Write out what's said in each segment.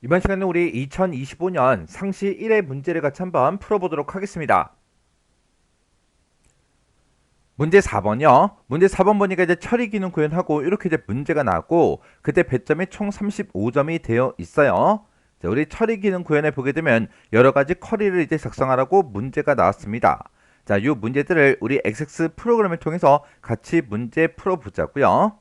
이번 시간에 우리 2025년 상시 1회 문제를 같이 한번 풀어보도록 하겠습니다. 문제 4번이요. 문제 4번 보니까 이제 처리 기능 구현하고 이렇게 이제 문제가 나왔고 그때 배점이 총 35점이 되어 있어요. 자, 우리 처리 기능 구현에 보게 되면 여러 가지 쿼리를 이제 작성하라고 문제가 나왔습니다. 자, 이 문제들을 우리 XX 프로그램을 통해서 같이 문제 풀어보자고요.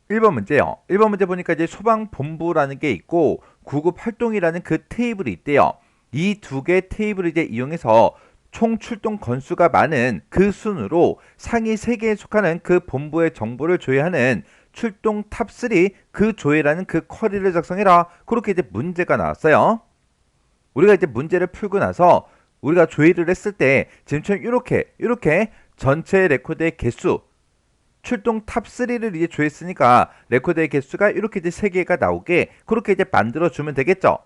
1번 문제요. 1번 문제 보니까 이제 소방본부라는 게 있고 구급활동이라는 그 테이블이 있대요. 이 두 개 테이블을 이제 이용해서 총 출동 건수가 많은 그 순으로 상위 3개에 속하는 그 본부의 정보를 조회하는 출동 탑3 그 조회라는 그 쿼리를 작성해라. 그렇게 이제 문제가 나왔어요. 우리가 이제 문제를 풀고 나서 우리가 조회를 했을 때 지금처럼 이렇게 전체 레코드의 개수 출동 탑3를 이제 조회했으니까 레코드의 개수가 이렇게 이제 3개가 나오게 그렇게 이제 만들어주면 되겠죠.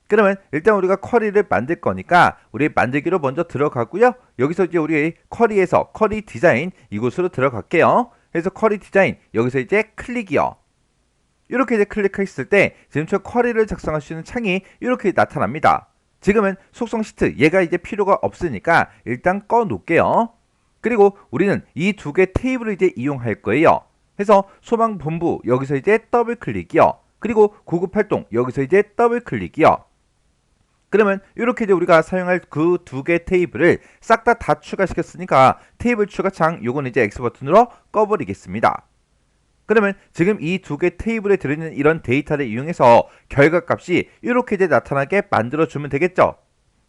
그러면 일단 우리가 쿼리를 만들 거니까 우리 만들기로 먼저 들어가고요. 여기서 이제 우리 쿼리에서 쿼리 디자인 이곳으로 들어갈게요. 그래서 쿼리 디자인 여기서 이제 클릭이요. 이렇게 이제 클릭했을 때 지금 저 쿼리를 작성할 수 있는 창이 이렇게 나타납니다. 지금은 속성 시트 얘가 이제 필요가 없으니까 일단 꺼 놓을게요. 그리고 우리는 이 두 개 테이블을 이제 이용할 거예요. 해서 소방본부 여기서 이제 더블 클릭이요. 그리고 구급활동 여기서 이제 더블 클릭이요. 그러면 이렇게 이제 우리가 사용할 그 두 개 테이블을 싹 다 추가시켰으니까 테이블 추가창 요건 이제 X 버튼으로 꺼버리겠습니다. 그러면 지금 이 두 개 테이블에 들어있는 이런 데이터를 이용해서 결과값이 이렇게 이제 나타나게 만들어주면 되겠죠.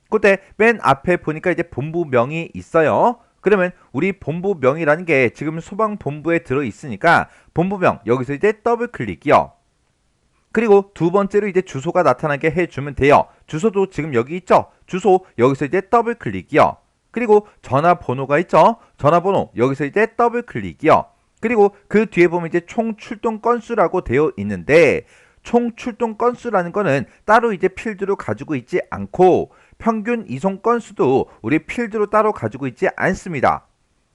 그때 맨 앞에 보니까 이제 본부명이 있어요. 그러면 우리 본부명이라는 게 지금 소방본부에 들어있으니까 본부명 여기서 이제 더블 클릭이요. 그리고 두 번째로 이제 주소가 나타나게 해주면 돼요. 주소도 지금 여기 있죠? 주소 여기서 이제 더블 클릭이요. 그리고 전화번호가 있죠? 전화번호 여기서 이제 더블 클릭이요. 그리고 그 뒤에 보면 이제 총 출동 건수라고 되어 있는데 총 출동 건수라는 거는 따로 이제 필드로 가지고 있지 않고 평균 이송 건수도 우리 필드로 따로 가지고 있지 않습니다.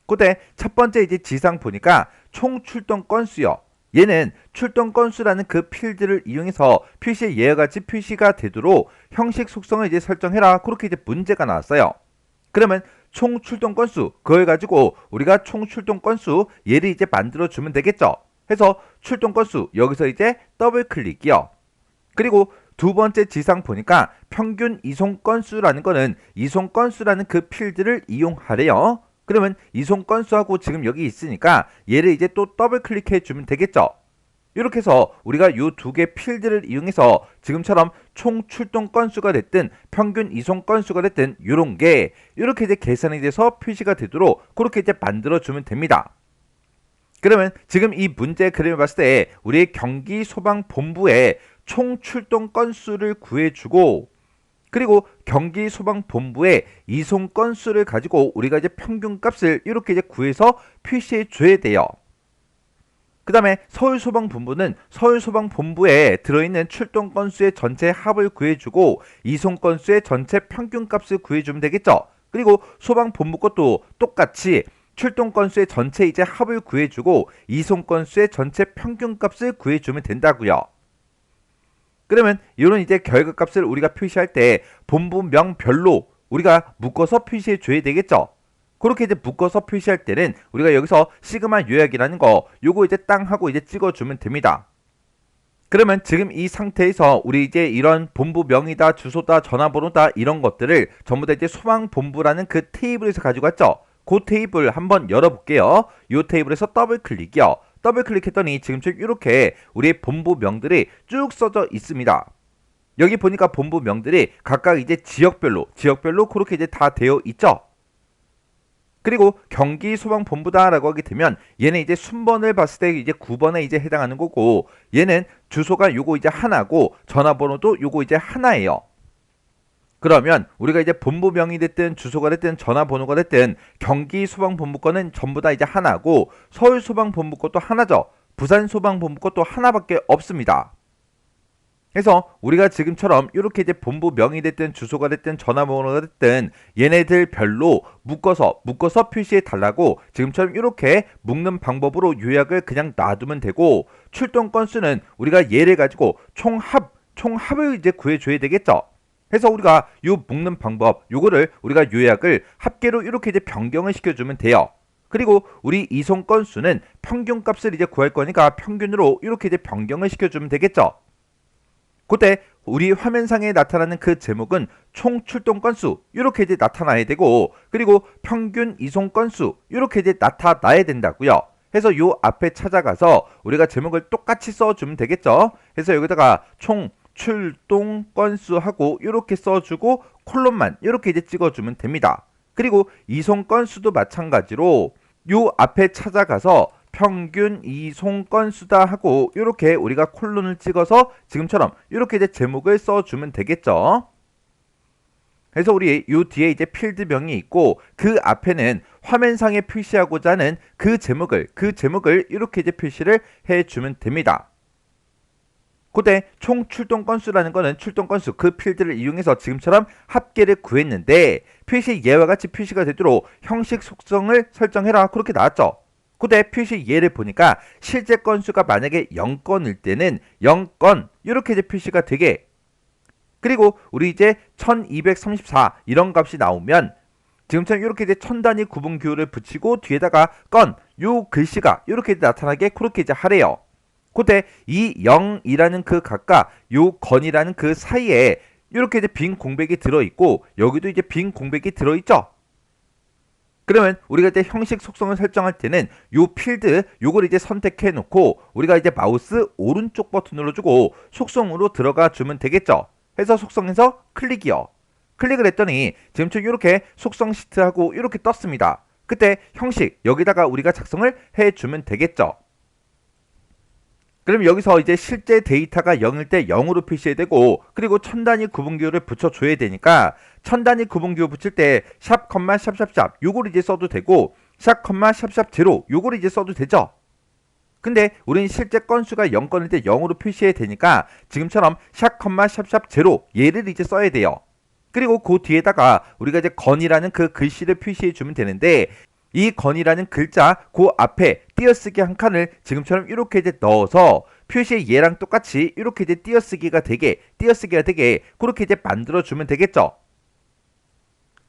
그때 첫 번째 이제 지상 보니까 총 출동 건수요. 얘는 출동 건수라는 그 필드를 이용해서 표시에 이와 같이 표시가 되도록 형식 속성을 이제 설정해라. 그렇게 이제 문제가 나왔어요. 그러면 총 출동 건수 그걸 가지고 우리가 총 출동 건수 얘를 이제 만들어 주면 되겠죠. 해서 출동 건수 여기서 이제 더블 클릭이요. 그리고 두 번째 지상 보니까 평균 이송 건수라는 거는 이송 건수라는 그 필드를 이용하래요. 그러면 이송 건수하고 지금 여기 있으니까 얘를 이제 또 더블 클릭해 주면 되겠죠. 이렇게 해서 우리가 이 두 개 필드를 이용해서 지금처럼 총 출동 건수가 됐든 평균 이송 건수가 됐든 이런 게 이렇게 이제 계산이 돼서 표시가 되도록 그렇게 이제 만들어 주면 됩니다. 그러면 지금 이 문제 그림을 봤을 때 우리 경기 소방본부의 총 출동 건수를 구해주고 그리고 경기 소방본부의 이송 건수를 가지고 우리가 이제 평균 값을 이렇게 이제 구해서 표시해 줘야 돼요. 그 다음에 서울소방본부는 서울소방본부에 들어있는 출동 건수의 전체 합을 구해주고 이송 건수의 전체 평균 값을 구해주면 되겠죠. 그리고 소방본부 것도 똑같이 출동 건수의 전체 이제 합을 구해주고 이송 건수의 전체 평균 값을 구해주면 된다고요. 그러면 이런 이제 결과값을 우리가 표시할 때 본부명별로 우리가 묶어서 표시해 줘야 되겠죠. 그렇게 이제 묶어서 표시할 때는 우리가 여기서 시그마 요약이라는 거 요거 이제 땅 하고 이제 찍어주면 됩니다. 그러면 지금 이 상태에서 우리 이제 이런 본부명이다 주소다 전화번호다 이런 것들을 전부 다 이제 소방본부라는 그 테이블에서 가지고 왔죠. 그 테이블 한번 열어볼게요. 이 테이블에서 더블 클릭이요. 더블 클릭했더니 지금처럼 이렇게 우리의 본부명들이 쭉 써져 있습니다. 여기 보니까 본부명들이 각각 이제 지역별로 그렇게 이제 다 되어 있죠. 그리고 경기 소방본부다라고 하게 되면 얘는 이제 순번을 봤을 때 이제 9번에 이제 해당하는 거고 얘는 주소가 요거 이제 하나고 전화번호도 요거 이제 하나예요. 그러면 우리가 이제 본부명이 됐든 주소가 됐든 전화번호가 됐든 경기 소방본부 거는 전부 다 이제 하나고 서울 소방본부 것도 하나죠. 부산 소방본부 것도 하나밖에 없습니다. 해서 우리가 지금처럼 이렇게 이제 본부명이 됐든 주소가 됐든 전화번호가 됐든 얘네들 별로 묶어서 표시해 달라고 지금처럼 이렇게 묶는 방법으로 요약을 그냥 놔두면 되고, 출동 건수는 우리가 얘를 가지고 총합을 이제 구해줘야 되겠죠. 해서 우리가 요 묶는 방법, 요거를 우리가 요약을 합계로 이렇게 이제 변경을 시켜주면 돼요. 그리고 우리 이송 건수는 평균 값을 이제 구할 거니까 평균으로 이렇게 이제 변경을 시켜주면 되겠죠. 그때 우리 화면상에 나타나는 그 제목은 총 출동 건수 이렇게 이제 나타나야 되고, 그리고 평균 이송 건수 이렇게 이제 나타나야 된다고요. 해서 요 앞에 찾아가서 우리가 제목을 똑같이 써주면 되겠죠. 해서 여기다가 총 출동 건수 하고 이렇게 써주고 콜론만 이렇게 이제 찍어주면 됩니다. 그리고 이송 건수도 마찬가지로 요 앞에 찾아가서 평균 이송 건수다 하고 이렇게 우리가 콜론을 찍어서 지금처럼 이렇게 이제 제목을 써주면 되겠죠. 그래서 우리 요 뒤에 이제 필드명이 있고 그 앞에는 화면상에 표시하고자 하는 그 제목을 이렇게 이제 표시를 해주면 됩니다. 그때 총 출동 건수라는 거는 출동 건수 그 필드를 이용해서 지금처럼 합계를 구했는데 표시 예와 같이 표시가 되도록 형식 속성을 설정해라 그렇게 나왔죠. 그때 표시 예를 보니까 실제 건수가 만약에 0건일 때는 0건 이렇게 이제 표시가 되게, 그리고 우리 이제 1234 이런 값이 나오면 지금처럼 이렇게 이제 천단위 구분 기호를 붙이고 뒤에다가 요 글씨가 이렇게 나타나게 그렇게 이제 하래요. 그때 이 0이라는 그 값과 요 건이라는 그 사이에 이렇게 이제 빈 공백이 들어있고 여기도 이제 빈 공백이 들어있죠. 그러면 우리가 이제 형식 속성을 설정할 때는 요 필드 요걸 이제 선택해 놓고 우리가 이제 마우스 오른쪽 버튼 눌러주고 속성으로 들어가 주면 되겠죠. 해서 속성에서 클릭이요. 클릭을 했더니 지금처럼 이렇게 속성 시트하고 이렇게 떴습니다. 그때 형식 여기다가 우리가 작성을 해주면 되겠죠. 그럼 여기서 이제 실제 데이터가 0일 때 0으로 표시해야 되고, 그리고 천단위 구분기호를 붙여줘야 되니까 천단위 구분기호 붙일 때 샵, 샵샵샵 요걸 이제 써도 되고 샵, 샵샵 제로 요걸 이제 써도 되죠. 근데 우리는 실제 건수가 0건일 때 0으로 표시해야 되니까 지금처럼 샵, 샵샵 제로 얘를 이제 써야 돼요. 그리고 그 뒤에다가 우리가 이제 건이라는 그 글씨를 표시해 주면 되는데, 이 건이라는 글자 그 앞에 띄어쓰기 한 칸을 지금처럼 이렇게 이제 넣어서 표시의 얘랑 똑같이 이렇게 이제 띄어쓰기가 되게 그렇게 이제 만들어 주면 되겠죠.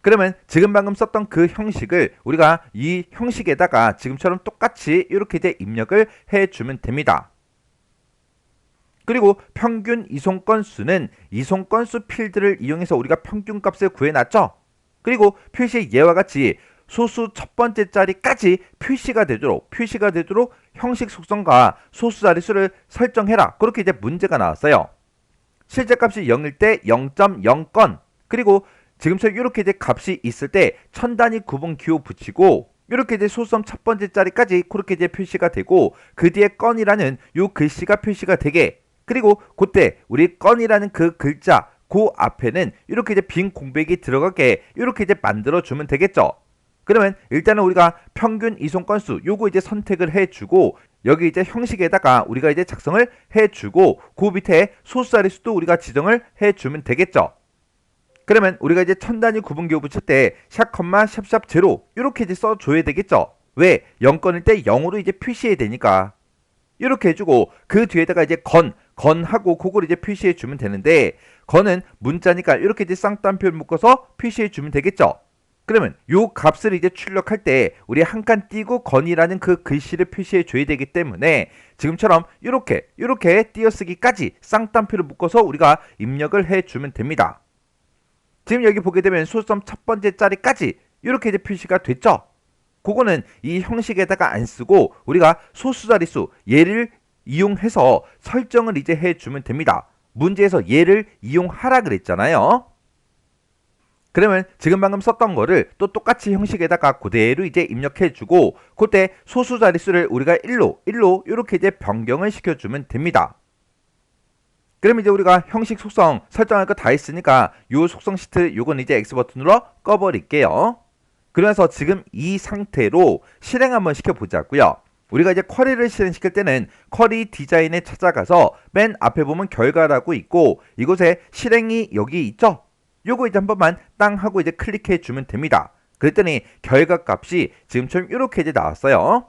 그러면 지금 방금 썼던 그 형식을 우리가 이 형식에다가 지금처럼 똑같이 이렇게 이제 입력을 해주면 됩니다. 그리고 평균 이송 건수는 이송 건수 필드를 이용해서 우리가 평균 값을 구해놨죠. 그리고 표시의 예와 같이 소수 첫 번째 자리까지 표시가 되도록 형식 속성과 소수 자릿수를 설정해라 그렇게 이제 문제가 나왔어요. 실제 값이 0일 때 0.0건, 그리고 지금처럼 이렇게 이제 값이 있을 때 천단위 구분 기호 붙이고 이렇게 이제 소수점 첫 번째 자리까지 그렇게 이제 표시가 되고 그 뒤에 건이라는 요 글씨가 표시가 되게, 그리고 그때 우리 건이라는 그 글자 그 앞에는 이렇게 이제 빈 공백이 들어가게 이렇게 이제 만들어 주면 되겠죠. 그러면 일단은 우리가 평균 이송 건수 요거 이제 선택을 해주고 여기 이제 형식에다가 우리가 이제 작성을 해주고 그 밑에 소수 자릿수도 우리가 지정을 해주면 되겠죠. 그러면 우리가 이제 천단위 구분기호 붙일 때 샵, 샵샵 제로 이렇게 이제 써줘야 되겠죠. 왜? 0건일 때 0으로 이제 표시해야 되니까. 이렇게 해주고 그 뒤에다가 이제 건하고 그걸 이제 표시해 주면 되는데, 건은 문자니까 이렇게 이제 쌍따옴표를 묶어서 표시해 주면 되겠죠. 그러면 요 값을 이제 출력할 때 우리 한 칸 띄고 건이라는 그 글씨를 표시해 줘야 되기 때문에 지금처럼 이렇게 띄어쓰기까지 쌍따옴표를 묶어서 우리가 입력을 해 주면 됩니다. 지금 여기 보게 되면 소수점 첫 번째 자리까지 이렇게 이제 표시가 됐죠. 그거는 이 형식에다가 안 쓰고 우리가 소수 자릿수 얘를 이용해서 설정을 이제 해 주면 됩니다. 문제에서 얘를 이용하라 그랬잖아요. 그러면 지금 방금 썼던 거를 또 똑같이 형식에다가 그대로 이제 입력해주고 그때 소수 자릿수를 우리가 1로 이렇게 이제 변경을 시켜주면 됩니다. 그럼 이제 우리가 형식 속성 설정할 거 다 했으니까 요 속성 시트 요건 이제 X 버튼으로 꺼버릴게요. 그러면서 지금 이 상태로 실행 한번 시켜보자고요. 우리가 이제 쿼리를 실행시킬 때는 쿼리 디자인에 찾아가서 맨 앞에 보면 결과라고 있고 이곳에 실행이 여기 있죠? 요거 이제 한 번만 땅 하고 이제 클릭해 주면 됩니다. 그랬더니 결과 값이 지금처럼 이렇게 이제 나왔어요.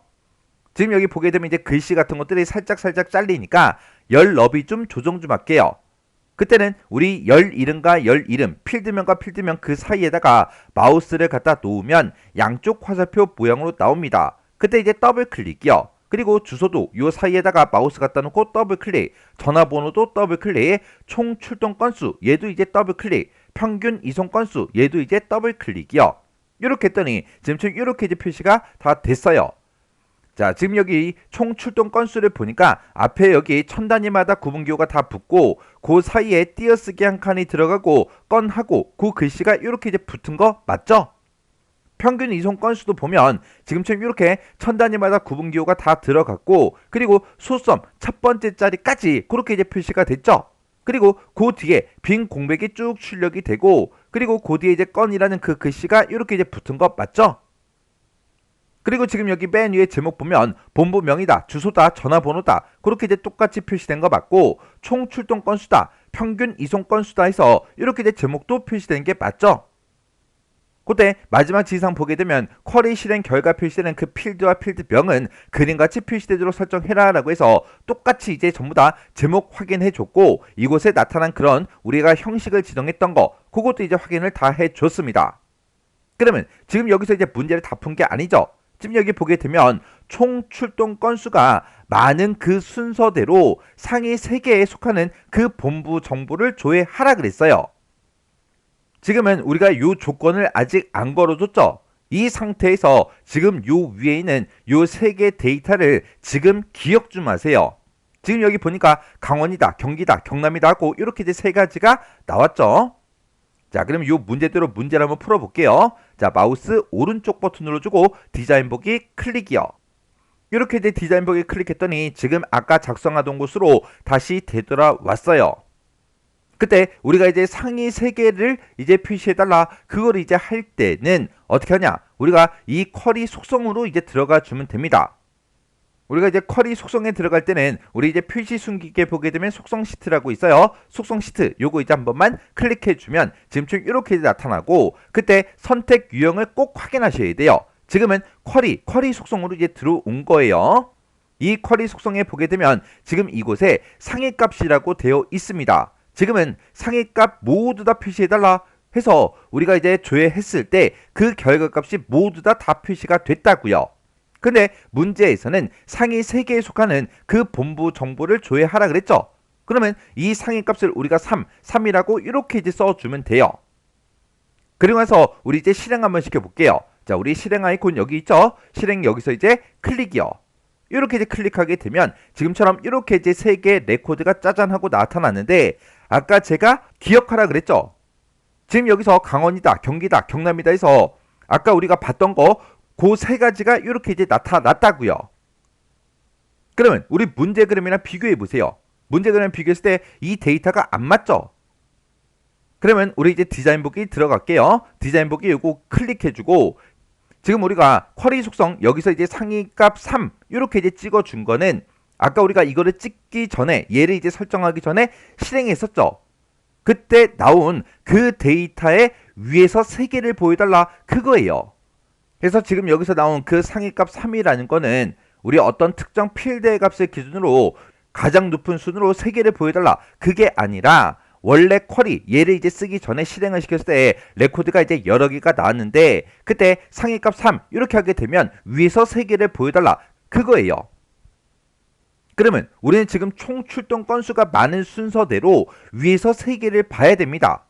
지금 여기 보게 되면 이제 글씨 같은 것들이 살짝 잘리니까 열 너비 좀 조정 좀 할게요. 그때는 우리 열 이름과 열 이름, 필드명과 필드명 그 사이에다가 마우스를 갖다 놓으면 양쪽 화살표 모양으로 나옵니다. 그때 이제 더블 클릭이요. 그리고 주소도 요 사이에다가 마우스 갖다 놓고 더블 클릭, 전화번호도 더블 클릭, 총 출동 건수 얘도 이제 더블 클릭, 평균 이송 건수 얘도 이제 더블 클릭이요. 이렇게 했더니 지금 이렇게 이제 표시가 다 됐어요. 자, 지금 여기 총 출동 건수를 보니까 앞에 여기 천 단위마다 구분기호가 다 붙고 그 사이에 띄어쓰기 한 칸이 들어가고 건하고 그 글씨가 이렇게 이제 붙은 거 맞죠? 평균 이송 건수도 보면 지금처럼 이렇게 천 단위마다 구분기호가 다 들어갔고 그리고 소썸 첫 번째 자리까지 그렇게 이제 표시가 됐죠? 그리고 그 뒤에 빈 공백이 쭉 출력이 되고 그리고 그 뒤에 이제 건이라는 그 글씨가 이렇게 이제 붙은 거 맞죠? 그리고 지금 여기 맨 위에 제목 보면 본부명이다, 주소다, 전화번호다 그렇게 이제 똑같이 표시된 거 맞고 총 출동 건수다, 평균 이송 건수다 해서 이렇게 이제 제목도 표시된 게 맞죠? 그때 마지막 지시사항 보게 되면 쿼리 실행 결과 표시되는 그 필드와 필드명은 그림같이 표시되도록 설정해라 라고 해서 똑같이 이제 전부 다 제목 확인해 줬고 이곳에 나타난 그런 우리가 형식을 지정했던 거 그것도 이제 확인을 다 해줬습니다. 그러면 지금 여기서 이제 문제를 다 푼 게 아니죠. 지금 여기 보게 되면 총 출동 건수가 많은 그 순서대로 상위 3개에 속하는 그 본부 정보를 조회하라 그랬어요. 지금은 우리가 이 조건을 아직 안 걸어줬죠. 이 상태에서 지금 요 위에 있는 요 3개 데이터를 지금 기억 좀 하세요. 지금 여기 보니까 강원이다, 경기다, 경남이다 하고 이렇게 이제 3가지가 나왔죠. 자, 그럼 이 문제대로 문제를 한번 풀어볼게요. 자, 마우스 오른쪽 버튼 눌러주고 디자인 보기 클릭이요. 이렇게 이제 디자인 보기 클릭했더니 지금 아까 작성하던 곳으로 다시 되돌아왔어요. 그때 우리가 이제 상위 3개를 이제 표시해달라 그걸 이제 할 때는 어떻게 하냐? 우리가 이 쿼리 속성으로 이제 들어가 주면 됩니다. 우리가 이제 쿼리 속성에 들어갈 때는 우리 이제 표시 숨기기에 보게 되면 속성 시트라고 있어요. 속성 시트 요거 이제 한 번만 클릭해 주면 지금처럼 이렇게 나타나고 그때 선택 유형을 꼭 확인하셔야 돼요. 지금은 쿼리 속성으로 이제 들어온 거예요. 이 쿼리 속성에 보게 되면 지금 이곳에 상위값이라고 되어 있습니다. 지금은 상위값 모두 다 표시해달라 해서 우리가 이제 조회했을 때 그 결과값이 모두 다 표시가 됐다고요. 근데 문제에서는 상위 3개에 속하는 그 본부 정보를 조회하라 그랬죠. 그러면 이 상위 값을 우리가 3이라고 이렇게 이제 써주면 돼요. 그리고 나서 우리 이제 실행 한번 시켜볼게요. 자, 우리 실행 아이콘 여기 있죠. 실행 여기서 이제 클릭이요. 이렇게 이제 클릭하게 되면 지금처럼 이렇게 이제 3개의 레코드가 짜잔 하고 나타났는데 아까 제가 기억하라 그랬죠. 지금 여기서 강원이다, 경기다, 경남이다 해서 아까 우리가 봤던 거 그 3가지가 이렇게 이제 나타났다고요. 그러면 우리 문제 그림이랑 비교해 보세요. 문제 그림 비교했을 때 이 데이터가 안 맞죠? 그러면 우리 이제 디자인 보기 들어갈게요. 디자인 보기 요거 클릭해 주고 지금 우리가 쿼리 속성 여기서 이제 상위값 3 이렇게 이제 찍어 준 거는 아까 우리가 이거를 찍기 전에 얘를 이제 설정하기 전에 실행했었죠. 그때 나온 그 데이터의 위에서 3개를 보여달라 그거예요. 그래서 지금 여기서 나온 그 상위값 3이라는 거는 우리 어떤 특정 필드의 값을 기준으로 가장 높은 순으로 3개를 보여달라 그게 아니라 원래 쿼리 얘를 이제 쓰기 전에 실행을 시켰을 때 레코드가 이제 여러 개가 나왔는데 그때 상위값 3 이렇게 하게 되면 위에서 3개를 보여달라 그거예요. 그러면 우리는 지금 총 출동 건수가 많은 순서대로 위에서 3개를 봐야 됩니다.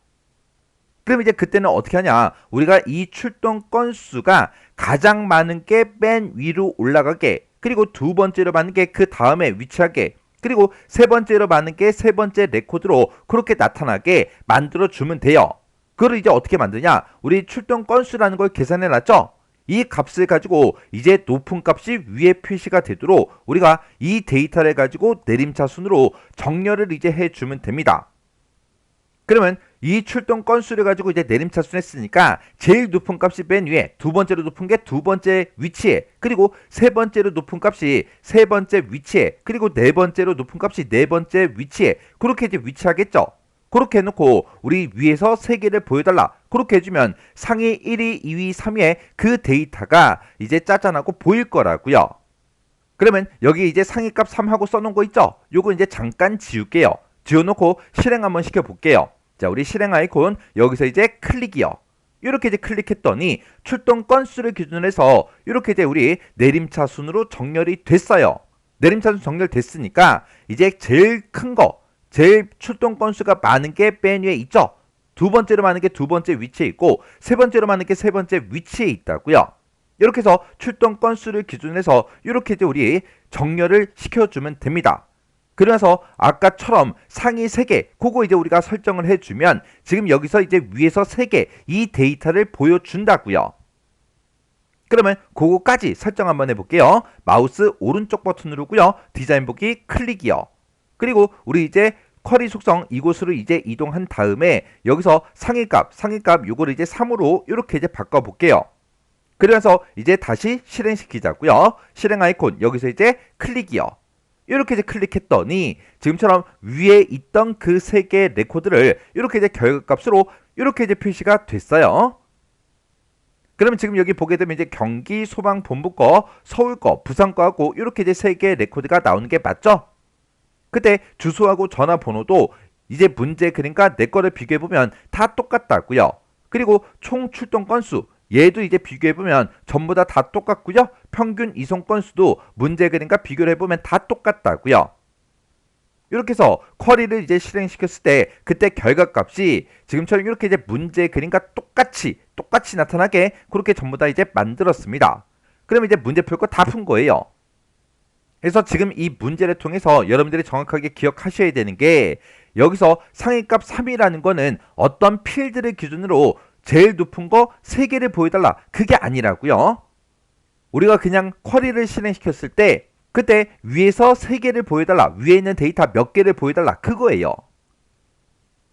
그럼 이제 그때는 어떻게 하냐? 우리가 이 출동 건수가 가장 많은 게 맨 위로 올라가게 그리고 두 번째로 많은 게 그 다음에 위치하게 그리고 세 번째로 많은 게 세 번째 레코드로 그렇게 나타나게 만들어 주면 돼요. 그걸 이제 어떻게 만드냐? 우리 출동 건수라는 걸 계산해 놨죠? 이 값을 가지고 이제 높은 값이 위에 표시가 되도록 우리가 이 데이터를 가지고 내림차순으로 정렬을 이제 해주면 됩니다. 그러면 이 출동 건수를 가지고 이제 내림차순 했으니까 제일 높은 값이 맨 위에, 두 번째로 높은 게 두 번째 위치에, 그리고 세 번째로 높은 값이 세 번째 위치에, 그리고 네 번째로 높은 값이 네 번째 위치에, 그렇게 이제 위치하겠죠. 그렇게 해놓고 우리 위에서 세 개를 보여달라, 그렇게 해주면 상위 1위, 2위, 3위의 그 데이터가 이제 짜잔하고 보일 거라고요. 그러면 여기 이제 상위값 3하고 써놓은 거 있죠? 요거 이제 잠깐 지울게요. 지워놓고 실행 한번 시켜볼게요. 자, 우리 실행 아이콘 여기서 이제 클릭이요. 이렇게 이제 클릭했더니 출동 건수를 기준으로 해서 이렇게 이제 우리 내림차 순으로 정렬이 됐어요. 내림차 순 정렬됐으니까 이제 제일 큰 거, 제일 출동 건수가 많은 게 맨 위에 있죠? 두 번째로 많은 게 두 번째 위치에 있고, 세 번째로 많은 게 세 번째 위치에 있다고요. 이렇게 해서 출동 건수를 기준으로 해서 이렇게 이제 우리 정렬을 시켜주면 됩니다. 그래서 아까처럼 상위 3개, 그거 이제 우리가 설정을 해주면 지금 여기서 이제 위에서 3개, 이 데이터를 보여준다고요. 그러면 그거까지 설정 한번 해볼게요. 마우스 오른쪽 버튼 누르고요. 디자인 보기 클릭이요. 그리고 우리 이제 쿼리 속성 이곳으로 이제 이동한 다음에 여기서 상위값 요거를 이제 3으로 이렇게 이제 바꿔볼게요. 그래서 이제 다시 실행시키자고요. 실행 아이콘 여기서 이제 클릭이요. 이렇게 이제 클릭했더니 지금처럼 위에 있던 그 세 개의 레코드를 이렇게 이제 결과값으로 이렇게 이제 표시가 됐어요. 그러면 지금 여기 보게 되면 이제 경기 소방본부 거, 서울 거, 부산 거하고 이렇게 이제 세 개의 레코드가 나오는 게 맞죠? 그때 주소하고 전화번호도 이제 문제 그러니까 내 거를 비교해보면 다 똑같다고요. 그리고 총 출동 건수, 얘도 이제 비교해보면 전부 다 똑같고요. 평균 이송 건수도 문제 그러니까 비교를 해보면 다 똑같다고요. 이렇게 해서 쿼리를 이제 실행시켰을 때 그때 결과값이 지금처럼 이렇게 이제 문제 그러니까 똑같이 나타나게 그렇게 전부 다 이제 만들었습니다. 그러면 이제 문제 풀 거 다 푼 거예요. 그래서 지금 이 문제를 통해서 여러분들이 정확하게 기억하셔야 되는 게 여기서 상위값 3이라는 거는 어떤 필드를 기준으로 제일 높은 거 3개를 보여달라, 그게 아니라고요. 우리가 그냥 쿼리를 실행시켰을 때 그때 위에서 3개를 보여달라, 위에 있는 데이터 몇 개를 보여달라, 그거예요.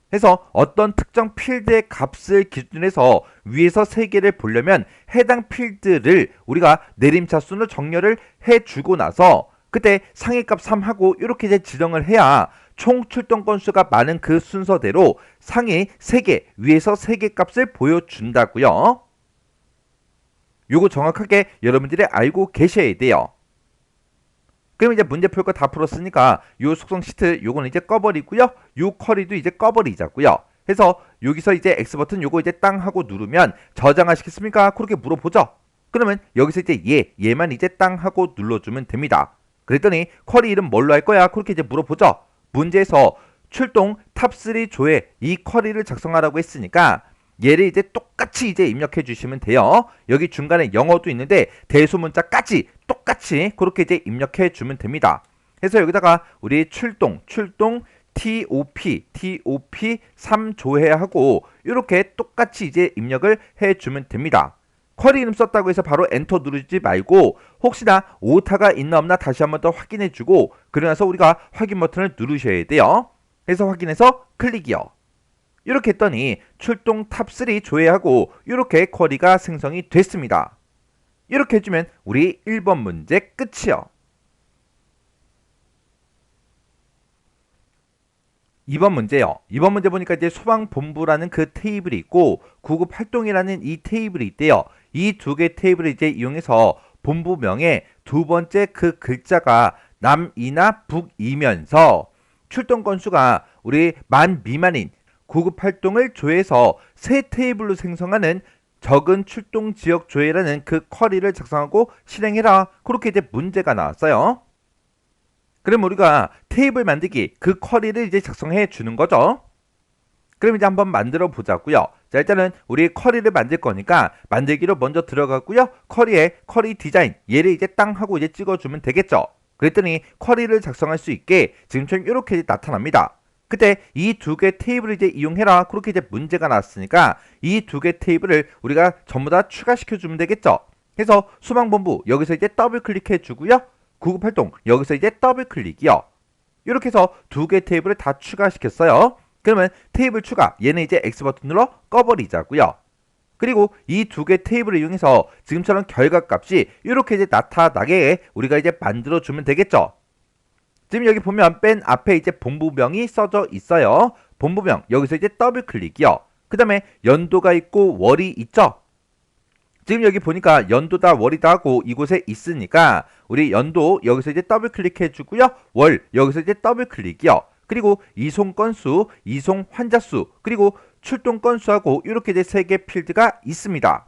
그래서 어떤 특정 필드의 값을 기준으로 해서 위에서 3개를 보려면 해당 필드를 우리가 내림차순으로 정렬을 해주고 나서 그때 상위값 3하고 이렇게 이제 지정을 해야 총 출동 건수가 많은 그 순서대로 상위 3개, 위에서 3개 값을 보여준다고요. 요거 정확하게 여러분들이 알고 계셔야 돼요. 그럼 이제 문제 풀 거 다 풀었으니까 요 속성 시트 요거는 이제 꺼버리고요. 요 쿼리도 이제 꺼버리자고요. 해서 여기서 이제 X 버튼 요거 이제 땅 하고 누르면 저장하시겠습니까? 그렇게 물어보죠. 그러면 여기서 이제 얘만 이제 땅 하고 눌러주면 됩니다. 그랬더니 쿼리 이름 뭘로 할 거야? 그렇게 이제 물어보죠. 문제에서 출동 탑3 조회 이 쿼리를 작성하라고 했으니까 얘를 이제 똑같이 이제 입력해 주시면 돼요. 여기 중간에 영어도 있는데 대소문자까지 똑같이 그렇게 이제 입력해 주면 됩니다. 그래서 여기다가 우리 출동 TOP 3조회하고 이렇게 똑같이 이제 입력을 해 주면 됩니다. 쿼리 이름 썼다고 해서 바로 엔터 누르지 말고 혹시나 오타가 있나 없나 다시 한번 더 확인해 주고 그러나서 우리가 확인 버튼을 누르셔야 돼요. 그래서 확인해서 클릭이요. 이렇게 했더니 출동 탑3 조회하고 이렇게 쿼리가 생성이 됐습니다. 이렇게 해주면 우리 1번 문제 끝이요. 2번 문제요. 2번 문제 보니까 이제 소방본부라는 그 테이블이 있고 구급활동이라는 이 테이블이 있대요. 이 두 개 테이블을 이제 이용해서 본부명의 두 번째 그 글자가 남이나 북이면서 출동 건수가 우리 만 미만인 구급활동을 조회해서 세 테이블로 생성하는 적은 출동 지역 조회라는 그 쿼리를 작성하고 실행해라. 그렇게 이제 문제가 나왔어요. 그럼 우리가 테이블 만들기 그 쿼리를 이제 작성해 주는 거죠. 그럼 이제 한번 만들어 보자고요. 자, 일단은 우리 쿼리를 만들 거니까 만들기로 먼저 들어가고요. 쿼리에 쿼리 디자인 얘를 이제 땅 하고 이제 찍어주면 되겠죠. 그랬더니 쿼리를 작성할 수 있게 지금처럼 이렇게 나타납니다. 그때 이 두 개 테이블을 이제 이용해라. 그렇게 이제 문제가 나왔으니까 이 두 개 테이블을 우리가 전부 다 추가시켜 주면 되겠죠. 그래서 소방본부 여기서 이제 더블 클릭해 주고요. 구급활동 여기서 이제 더블 클릭이요. 이렇게 해서 두 개 테이블을 다 추가시켰어요. 그러면 테이블 추가, 얘는 이제 X 버튼 눌러 꺼버리자고요. 그리고 이 두 개 테이블을 이용해서 지금처럼 결과값이 이렇게 이제 나타나게 우리가 이제 만들어주면 되겠죠. 지금 여기 보면 맨 앞에 이제 본부명이 써져 있어요. 본부명, 여기서 이제 더블 클릭이요. 그 다음에 연도가 있고 월이 있죠. 지금 여기 보니까 연도다 월이다 하고 이곳에 있으니까 우리 연도 여기서 이제 더블 클릭해 주고요. 월 여기서 이제 더블 클릭이요. 그리고 이송 건수, 이송 환자수, 그리고 출동 건수하고 이렇게 이제 세 개 필드가 있습니다.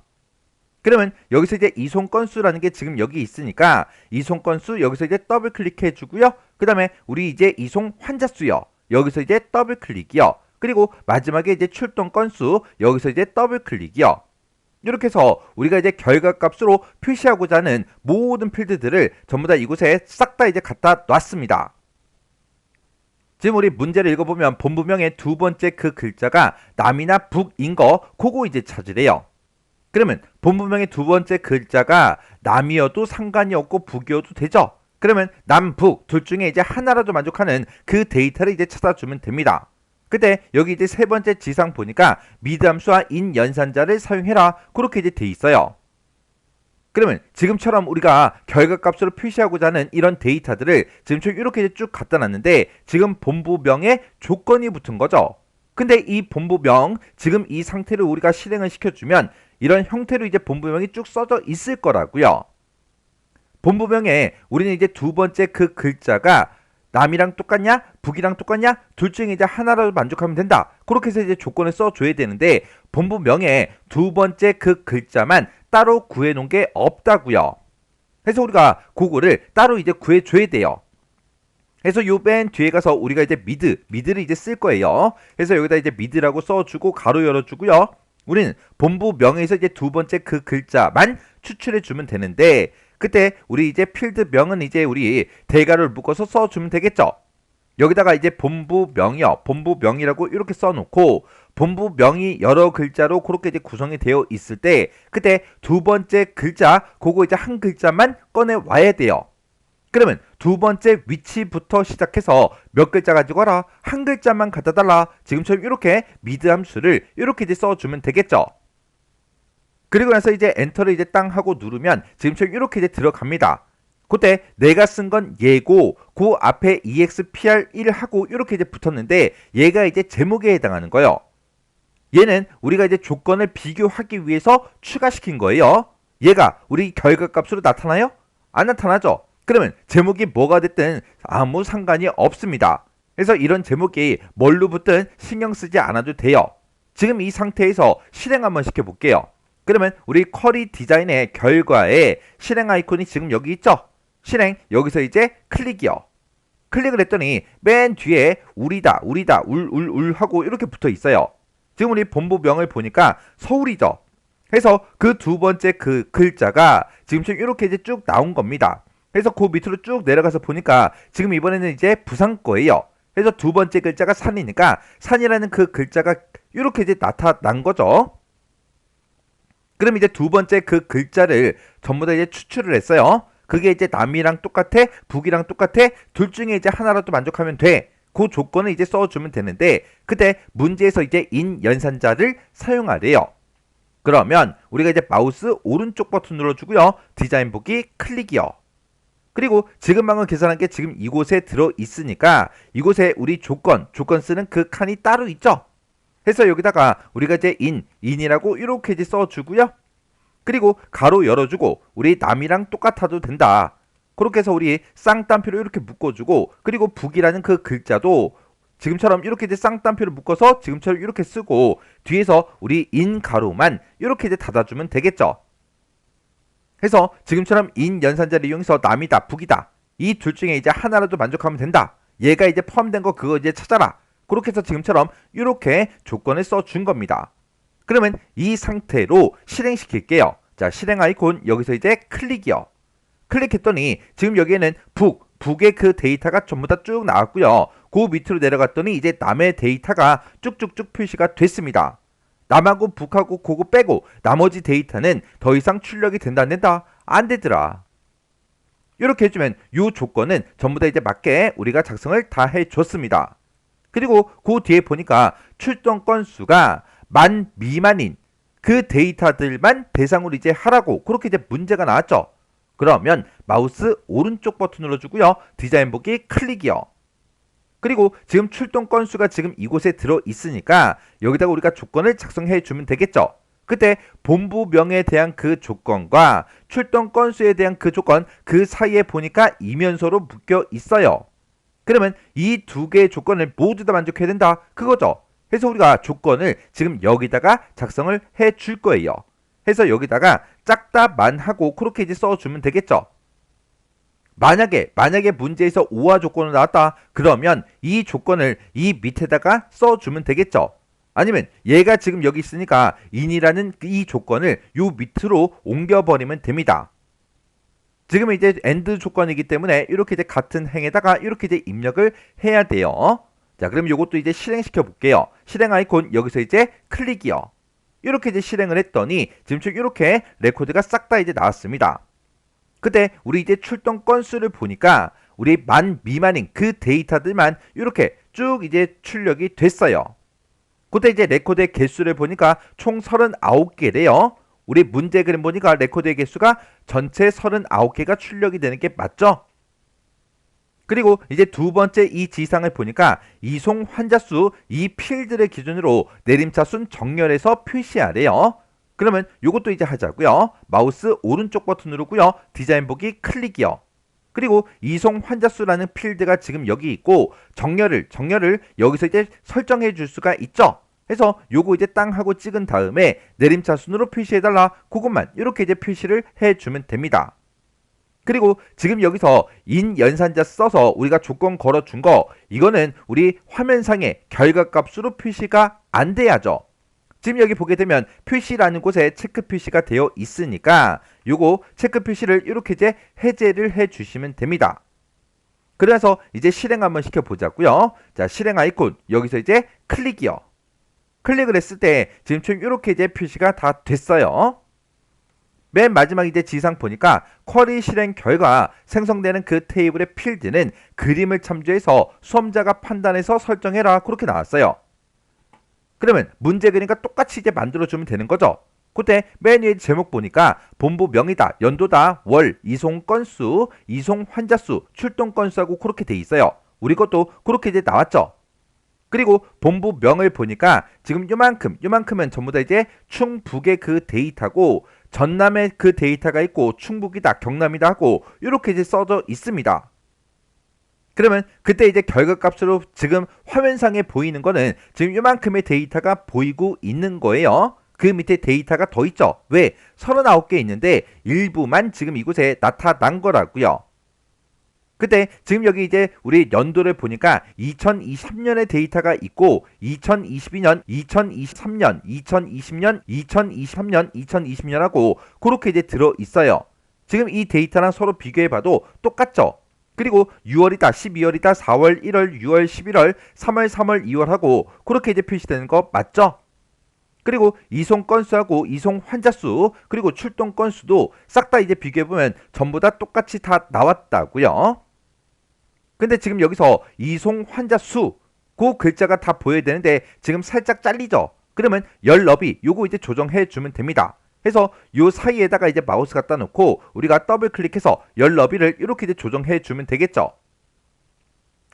그러면 여기서 이제 이송 건수라는 게 지금 여기 있으니까 이송 건수 여기서 이제 더블 클릭해 주고요. 그 다음에 우리 이제 이송 환자수요. 여기서 이제 더블 클릭이요. 그리고 마지막에 이제 출동 건수 여기서 이제 더블 클릭이요. 이렇게 해서 우리가 이제 결과값으로 표시하고자 하는 모든 필드들을 전부 다 이곳에 싹 다 이제 갖다 놨습니다. 지금 우리 문제를 읽어보면 본부명의 두 번째 그 글자가 남이나 북인 거 그거 이제 찾으래요. 그러면 본부명의 두 번째 글자가 남이어도 상관이 없고 북이어도 되죠. 그러면 남, 북 둘 중에 이제 하나라도 만족하는 그 데이터를 이제 찾아주면 됩니다. 그때 여기 이제 세 번째 지상 보니까 미드 함수와 인 연산자를 사용해라 그렇게 이제 돼 있어요. 그러면 지금처럼 우리가 결과값으로 표시하고자 하는 이런 데이터들을 지금처럼 이렇게 이제 쭉 갖다 놨는데 지금 본부명에 조건이 붙은 거죠. 근데 이 본부명 지금 이 상태를 우리가 실행을 시켜주면 이런 형태로 이제 본부명이 쭉 써져 있을 거라고요. 본부명에 우리는 이제 두 번째 그 글자가 남이랑 똑같냐 북이랑 똑같냐 둘 중에 이제 하나라도 만족하면 된다. 그렇게 해서 이제 조건을 써줘야 되는데 본부명에 두 번째 그 글자만 따로 구해놓은 게 없다고요. 그래서 우리가 그거를 따로 이제 구해줘야 돼요. 그래서 요 맨 뒤에 가서 우리가 이제 미드를 이제 쓸 거예요. 그래서 여기다 이제 미드라고 써주고 가로 열어주고요. 우리는 본부명에서 이제 두 번째 그 글자만 추출해주면 되는데 그때 우리 이제 필드명은 이제 우리 대괄호를 묶어서 써주면 되겠죠. 여기다가 이제 본부명이요. 본부명이라고 이렇게 써놓고 본부명이 여러 글자로 그렇게 이제 구성이 되어 있을 때 그때 두 번째 글자 그거 이제 한 글자만 꺼내 와야 돼요. 그러면 두 번째 위치부터 시작해서 몇 글자 가지고 와라 한 글자만 갖다 달라 지금처럼 이렇게 미드 함수를 이렇게 이제 써주면 되겠죠. 그리고 나서 이제 엔터를 이제 땅 하고 누르면 지금처럼 이렇게 이제 들어갑니다. 그때 내가 쓴 건 얘고 그 앞에 expr1 하고 이렇게 이제 붙었는데 얘가 이제 제목에 해당하는 거예요. 얘는 우리가 이제 조건을 비교하기 위해서 추가시킨 거예요. 얘가 우리 결과값으로 나타나요? 안 나타나죠? 그러면 제목이 뭐가 됐든 아무 상관이 없습니다. 그래서 이런 제목이 뭘로 붙든 신경 쓰지 않아도 돼요. 지금 이 상태에서 실행 한번 시켜볼게요. 그러면 우리 쿼리 디자인의 결과에 실행 아이콘이 지금 여기 있죠? 실행 여기서 이제 클릭이요. 클릭을 했더니 맨 뒤에 울이다 울 하고 이렇게 붙어 있어요. 지금 우리 본부명을 보니까 서울이죠. 그래서 그 두 번째 그 글자가 지금처럼 이렇게 이제 쭉 나온 겁니다. 그래서 그 밑으로 쭉 내려가서 보니까 지금 이번에는 이제 부산 거예요. 그래서 두 번째 글자가 산이니까 산이라는 그 글자가 이렇게 이제 나타난 거죠. 그럼 이제 두 번째 그 글자를 전부 다 이제 추출을 했어요. 그게 이제 남이랑 똑같아, 북이랑 똑같아, 둘 중에 이제 하나라도 만족하면 돼. 그 조건을 이제 써주면 되는데 그때 문제에서 이제 인 연산자를 사용하래요. 그러면 우리가 이제 마우스 오른쪽 버튼 눌러주고요. 디자인 보기 클릭이요. 그리고 지금 방금 계산한 게 지금 이곳에 들어 있으니까 이곳에 우리 조건 쓰는 그 칸이 따로 있죠. 해서 여기다가 우리가 이제 인이라고 이렇게 이제 써주고요. 그리고 가로 열어주고 우리 남이랑 똑같아도 된다. 그렇게 해서 우리 쌍따옴표로 이렇게 묶어주고 그리고 북이라는 그 글자도 지금처럼 이렇게 이제 쌍따옴표를 묶어서 지금처럼 이렇게 쓰고 뒤에서 우리 인 가로만 이렇게 이제 닫아주면 되겠죠. 해서 지금처럼 인 연산자를 이용해서 남이다 북이다 이 둘 중에 이제 하나라도 만족하면 된다. 얘가 이제 포함된 거 그거 이제 찾아라. 그렇게 해서 지금처럼 이렇게 조건을 써준 겁니다. 그러면 이 상태로 실행시킬게요. 자, 실행 아이콘 여기서 이제 클릭이요. 클릭했더니 지금 여기에는 북의 그 데이터가 전부 다 쭉 나왔고요. 그 밑으로 내려갔더니 이제 남의 데이터가 쭉쭉쭉 표시가 됐습니다. 남하고 북하고 그거 빼고 나머지 데이터는 더 이상 출력이 된다 안 된다? 안 되더라. 이렇게 해주면 이 조건은 전부 다 이제 맞게 우리가 작성을 다 해줬습니다. 그리고 그 뒤에 보니까 출동 건수가 10,000 미만인 그 데이터들만 대상으로 이제 하라고 그렇게 이제 문제가 나왔죠. 그러면 마우스 오른쪽 버튼 눌러주고요. 디자인 보기 클릭이요. 그리고 지금 출동 건수가 지금 이곳에 들어 있으니까 여기다가 우리가 조건을 작성해 주면 되겠죠. 그때 본부명에 대한 그 조건과 출동 건수에 대한 그 조건 그 사이에 보니까 이면서로 묶여 있어요. 그러면 이 두 개의 조건을 모두 다 만족해야 된다 그거죠. 그래서 우리가 조건을 지금 여기다가 작성을 해 줄 거예요. 해서 여기다가 짝다만 하고 그렇게 이제 써주면 되겠죠. 만약에 문제에서 오화 조건으로 나왔다 그러면 이 조건을 이 밑에다가 써주면 되겠죠. 아니면 얘가 지금 여기 있으니까 in이라는 이 조건을 요 밑으로 옮겨버리면 됩니다. 지금 이제 AND 조건이기 때문에 이렇게 이제 같은 행에다가 이렇게 이제 입력을 해야 돼요. 자, 그럼 이것도 이제 실행시켜 볼게요. 실행 아이콘 여기서 이제 클릭이요. 이렇게 이제 실행을 했더니 지금 이렇게 레코드가 싹 다 이제 나왔습니다. 그때 우리 이제 출동 건수를 보니까 우리 10,000 미만인 그 데이터들만 이렇게 쭉 이제 출력이 됐어요. 그때 이제 레코드의 개수를 보니까 총 39개래요. 우리 문제 그림 보니까 레코드의 개수가 전체 39개가 출력이 되는 게 맞죠? 그리고 이제 두 번째 이 지상을 보니까 이송 환자수 이 필드를 기준으로 내림차순 정렬해서 표시하래요. 그러면 이것도 이제 하자고요. 마우스 오른쪽 버튼 누르고요. 디자인 보기 클릭이요. 그리고 이송 환자수라는 필드가 지금 여기 있고 정렬을 여기서 이제 설정해 줄 수가 있죠. 해서 요거 이제 땅 하고 찍은 다음에 내림차순으로 표시해달라 그것만 이렇게 이제 표시를 해주면 됩니다. 그리고 지금 여기서 인 연산자 써서 우리가 조건 걸어준 거 이거는 우리 화면상의 결과값으로 표시가 안 돼야죠. 지금 여기 보게 되면 표시라는 곳에 체크 표시가 되어 있으니까 요거 체크 표시를 이렇게 이제 해제를 해 주시면 됩니다. 그래서 이제 실행 한번 시켜 보자고요. 자, 실행 아이콘 여기서 이제 클릭이요. 클릭을 했을 때 지금 이렇게 이제 표시가 다 됐어요. 맨 마지막 이제 지상 보니까 쿼리 실행 결과 생성되는 그 테이블의 필드는 그림을 참조해서 수험자가 판단해서 설정해라 그렇게 나왔어요. 그러면 문제 그림과 똑같이 이제 만들어주면 되는 거죠. 그때 맨 위에 제목 보니까 본부명이다, 연도다, 월, 이송 건수, 이송 환자수, 출동 건수하고 그렇게 돼 있어요. 우리 것도 그렇게 이제 나왔죠. 그리고 본부명을 보니까 지금 요만큼은 전부 다 이제 충북의 그 데이터고 전남의 그 데이터가 있고 충북이다, 경남이다 하고 이렇게 이제 써져 있습니다. 그러면 그때 이제 결과값으로 지금 화면상에 보이는 거는 지금 요만큼의 데이터가 보이고 있는 거예요. 그 밑에 데이터가 더 있죠. 왜? 39개 있는데 일부만 지금 이곳에 나타난 거라고요. 그때 지금 여기 이제 우리 연도를 보니까 2023년의 데이터가 있고 2022년, 2023년, 2020년, 2023년, 2020년하고 그렇게 이제 들어 있어요. 지금 이 데이터랑 서로 비교해 봐도 똑같죠. 그리고 6월이다, 12월이다, 4월, 1월, 6월, 11월, 3월, 3월, 2월 하고 그렇게 이제 표시되는 거 맞죠? 그리고 이송 건수하고 이송 환자수 그리고 출동 건수도 싹 다 이제 비교해보면 전부 다 똑같이 다 나왔다고요. 근데 지금 여기서 이송 환자수 그 글자가 다 보여야 되는데 지금 살짝 잘리죠? 그러면 열 너비 요거 이제 조정해 주면 됩니다. 해서 요 사이에다가 이제 마우스 갖다 놓고 우리가 더블 클릭해서 열 너비를 이렇게 이제 조정해 주면 되겠죠.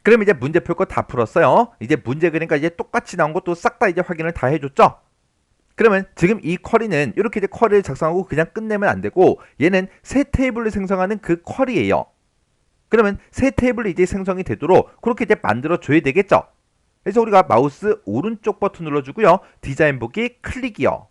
그럼 이제 문제 풀 거 다 풀었어요. 이제 문제 그러니까 이제 똑같이 나온 것도 싹 다 이제 확인을 다 해줬죠. 그러면 지금 이 쿼리는 이렇게 이제 쿼리를 작성하고 그냥 끝내면 안 되고 얘는 새 테이블을 생성하는 그 쿼리예요. 그러면 새 테이블이 이제 생성이 되도록 그렇게 이제 만들어 줘야 되겠죠. 그래서 우리가 마우스 오른쪽 버튼 눌러주고요. 디자인 보기 클릭이요.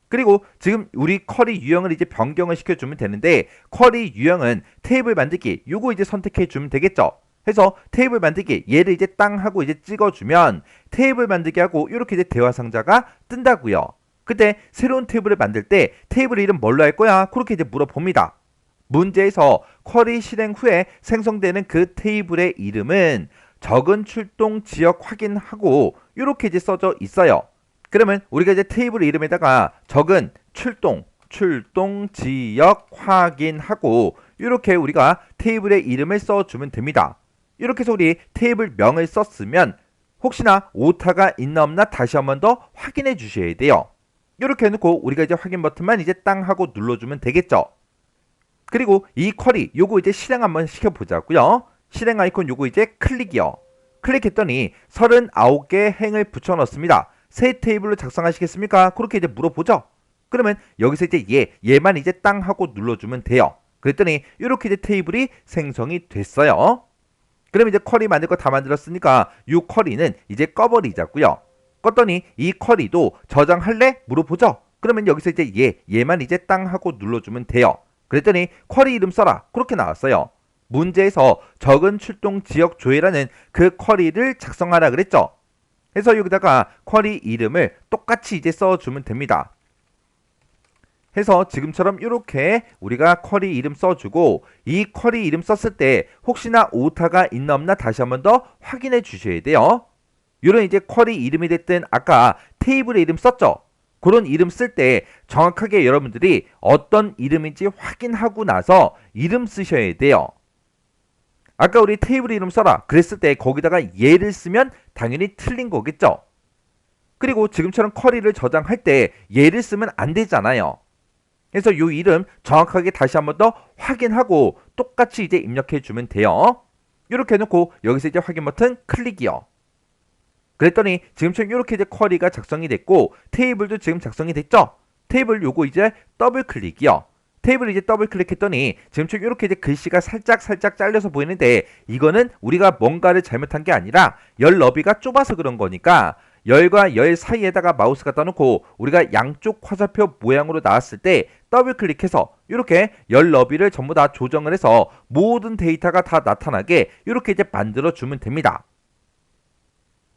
그리고 지금 우리 쿼리 유형을 이제 변경을 시켜주면 되는데 쿼리 유형은 테이블 만들기 요거 이제 선택해 주면 되겠죠. 해서 테이블 만들기 얘를 이제 땅 하고 이제 찍어주면 테이블 만들기 하고 이렇게 이제 대화 상자가 뜬다고요. 그때 새로운 테이블을 만들 때 테이블 이름 뭘로 할 거야? 그렇게 이제 물어봅니다. 문제에서 쿼리 실행 후에 생성되는 그 테이블의 이름은 적은 출동 지역 확인하고 이렇게 이제 써져 있어요. 그러면 우리가 이제 테이블 이름에다가 적은 출동 지역 확인하고 이렇게 우리가 테이블의 이름을 써주면 됩니다. 이렇게 해서 우리 테이블 명을 썼으면 혹시나 오타가 있나 없나 다시 한번 더 확인해 주셔야 돼요. 이렇게 해놓고 우리가 이제 확인 버튼만 이제 땅 하고 눌러주면 되겠죠. 그리고 이 쿼리 요거 이제 실행 한번 시켜보자고요. 실행 아이콘 요거 이제 클릭이요. 클릭했더니 39개 행을 붙여 넣습니다. 새 테이블로 작성하시겠습니까? 그렇게 이제 물어보죠. 그러면 여기서 이제 얘만 이제 땅 하고 눌러주면 돼요. 그랬더니 이렇게 이제 테이블이 생성이 됐어요. 그럼 이제 쿼리 만들 거 다 만들었으니까 이 쿼리는 이제 꺼버리자고요. 껐더니 이 쿼리도 저장할래? 물어보죠. 그러면 여기서 이제 얘만 이제 땅 하고 눌러주면 돼요. 그랬더니 쿼리 이름 써라. 그렇게 나왔어요. 문제에서 적은 출동 지역 조회라는 그 쿼리를 작성하라 그랬죠. 그래서 여기다가 쿼리 이름을 똑같이 이제 써주면 됩니다. 해서 지금처럼 이렇게 우리가 쿼리 이름 써주고 이 쿼리 이름 썼을 때 혹시나 오타가 있나 없나 다시 한번 더 확인해 주셔야 돼요. 이런 이제 쿼리 이름이 됐든 아까 테이블의 이름 썼죠. 그런 이름 쓸 때 정확하게 여러분들이 어떤 이름인지 확인하고 나서 이름 쓰셔야 돼요. 아까 우리 테이블 이름 써라 그랬을 때 거기다가 얘를 쓰면 당연히 틀린 거겠죠. 그리고 지금처럼 쿼리를 저장할 때 얘를 쓰면 안 되잖아요. 그래서 이 이름 정확하게 다시 한번 더 확인하고 똑같이 이제 입력해 주면 돼요. 이렇게 해놓고 여기서 이제 확인 버튼 클릭이요. 그랬더니 지금처럼 이렇게 이제 쿼리가 작성이 됐고 테이블도 지금 작성이 됐죠. 테이블 요거 이제 더블 클릭이요. 테이블 이제 더블 클릭했더니 지금처럼 이렇게 이제 글씨가 살짝 잘려서 보이는데 이거는 우리가 뭔가를 잘못한 게 아니라 열 너비가 좁아서 그런 거니까 열과 열 사이에다가 마우스 갖다 놓고 우리가 양쪽 화살표 모양으로 나왔을 때 더블 클릭해서 이렇게 열 너비를 전부 다 조정을 해서 모든 데이터가 다 나타나게 이렇게 이제 만들어 주면 됩니다.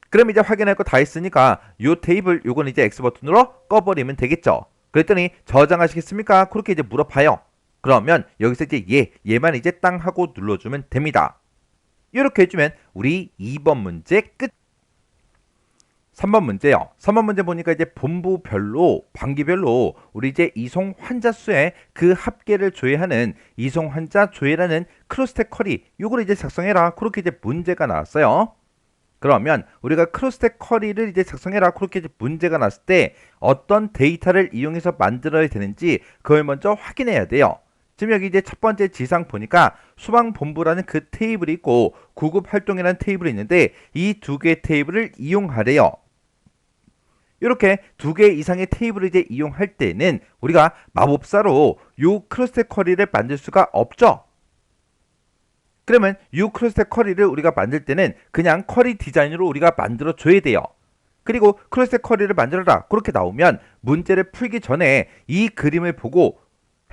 그럼 이제 확인할 거 다 했으니까 이 테이블 요건 이제 X 버튼으로 꺼버리면 되겠죠. 그랬더니 저장하시겠습니까? 그렇게 이제 물어봐요. 그러면 여기서 이제 얘만 이제 땅 하고 눌러주면 됩니다. 이렇게 해주면 우리 2번 문제 끝. 3번 문제요. 3번 문제 보니까 이제 본부별로 반기별로 우리 이제 이송 환자 수의 그 합계를 조회하는 이송 환자 조회라는 크로스텍 쿼리 요걸 이제 작성해라. 그렇게 이제 문제가 나왔어요. 그러면 우리가 크로스텍 쿼리를 이제 작성해라. 그렇게 이제 문제가 났을 때 어떤 데이터를 이용해서 만들어야 되는지 그걸 먼저 확인해야 돼요. 지금 여기 이제 첫 번째 지상 보니까 소방본부라는 그 테이블이 있고 구급활동이라는 테이블이 있는데 이 두 개의 테이블을 이용하래요. 이렇게 두 개 이상의 테이블을 이제 이용할 때는 우리가 마법사로 요 크로스텍 쿼리를 만들 수가 없죠. 그러면 이 크로스텍 쿼리를 우리가 만들 때는 그냥 쿼리 디자인으로 우리가 만들어 줘야 돼요. 그리고 크로스텍 쿼리를 만들어라 그렇게 나오면 문제를 풀기 전에 이 그림을 보고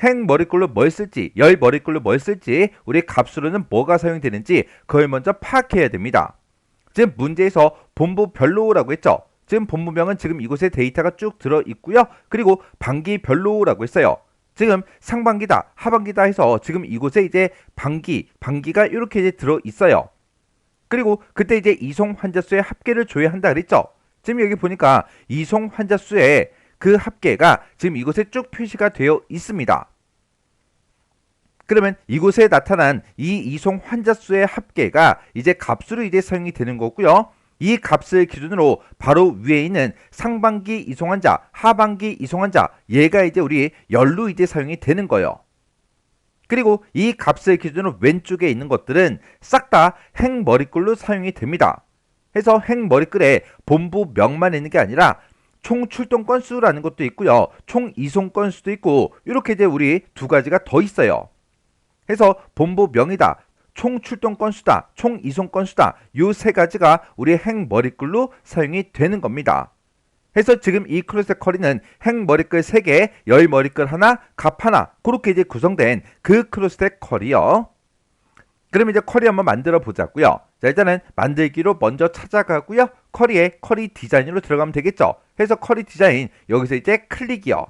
행 머리글로 뭘 쓸지 열 머리글로 뭘 쓸지 우리 값으로는 뭐가 사용되는지 그걸 먼저 파악해야 됩니다. 지금 문제에서 본부별로라고 했죠. 지금 본부명은 지금 이곳에 데이터가 쭉 들어 있고요. 그리고 반기별로라고 했어요. 지금 상반기다, 하반기다 해서 지금 이곳에 이제 반기가 이렇게 이제 들어 있어요. 그리고 그때 이제 이송 환자 수의 합계를 조회한다 그랬죠. 지금 여기 보니까 이송 환자 수의 그 합계가 지금 이곳에 쭉 표시가 되어 있습니다. 그러면 이곳에 나타난 이 이송 환자 수의 합계가 이제 값으로 이제 사용이 되는 거고요. 이 값을 기준으로 바로 위에 있는 상반기 이송환자, 하반기 이송환자 얘가 이제 우리 열로 이제 사용이 되는 거예요. 그리고 이 값을 기준으로 왼쪽에 있는 것들은 싹 다 행머리글로 사용이 됩니다. 해서 행머리글에 본부명만 있는 게 아니라 총 출동 건수라는 것도 있고요. 총 이송 건수도 있고 이렇게 이제 우리 두 가지가 더 있어요. 해서 본부명이다. 총 출동 건수다, 총 이송 건수다. 요 세 가지가 우리 행 머리글로 사용이 되는 겁니다. 해서 지금 이 크로스텍 쿼리는 행 머리글 3개, 열 머리글 하나, 값 하나 그렇게 이제 구성된 그 크로스텍 쿼리요. 그럼 이제 쿼리 한번 만들어 보자고요. 자, 일단은 만들기로 먼저 찾아가고요. 쿼리에 쿼리 디자인으로 들어가면 되겠죠. 해서 쿼리 디자인 여기서 이제 클릭이요.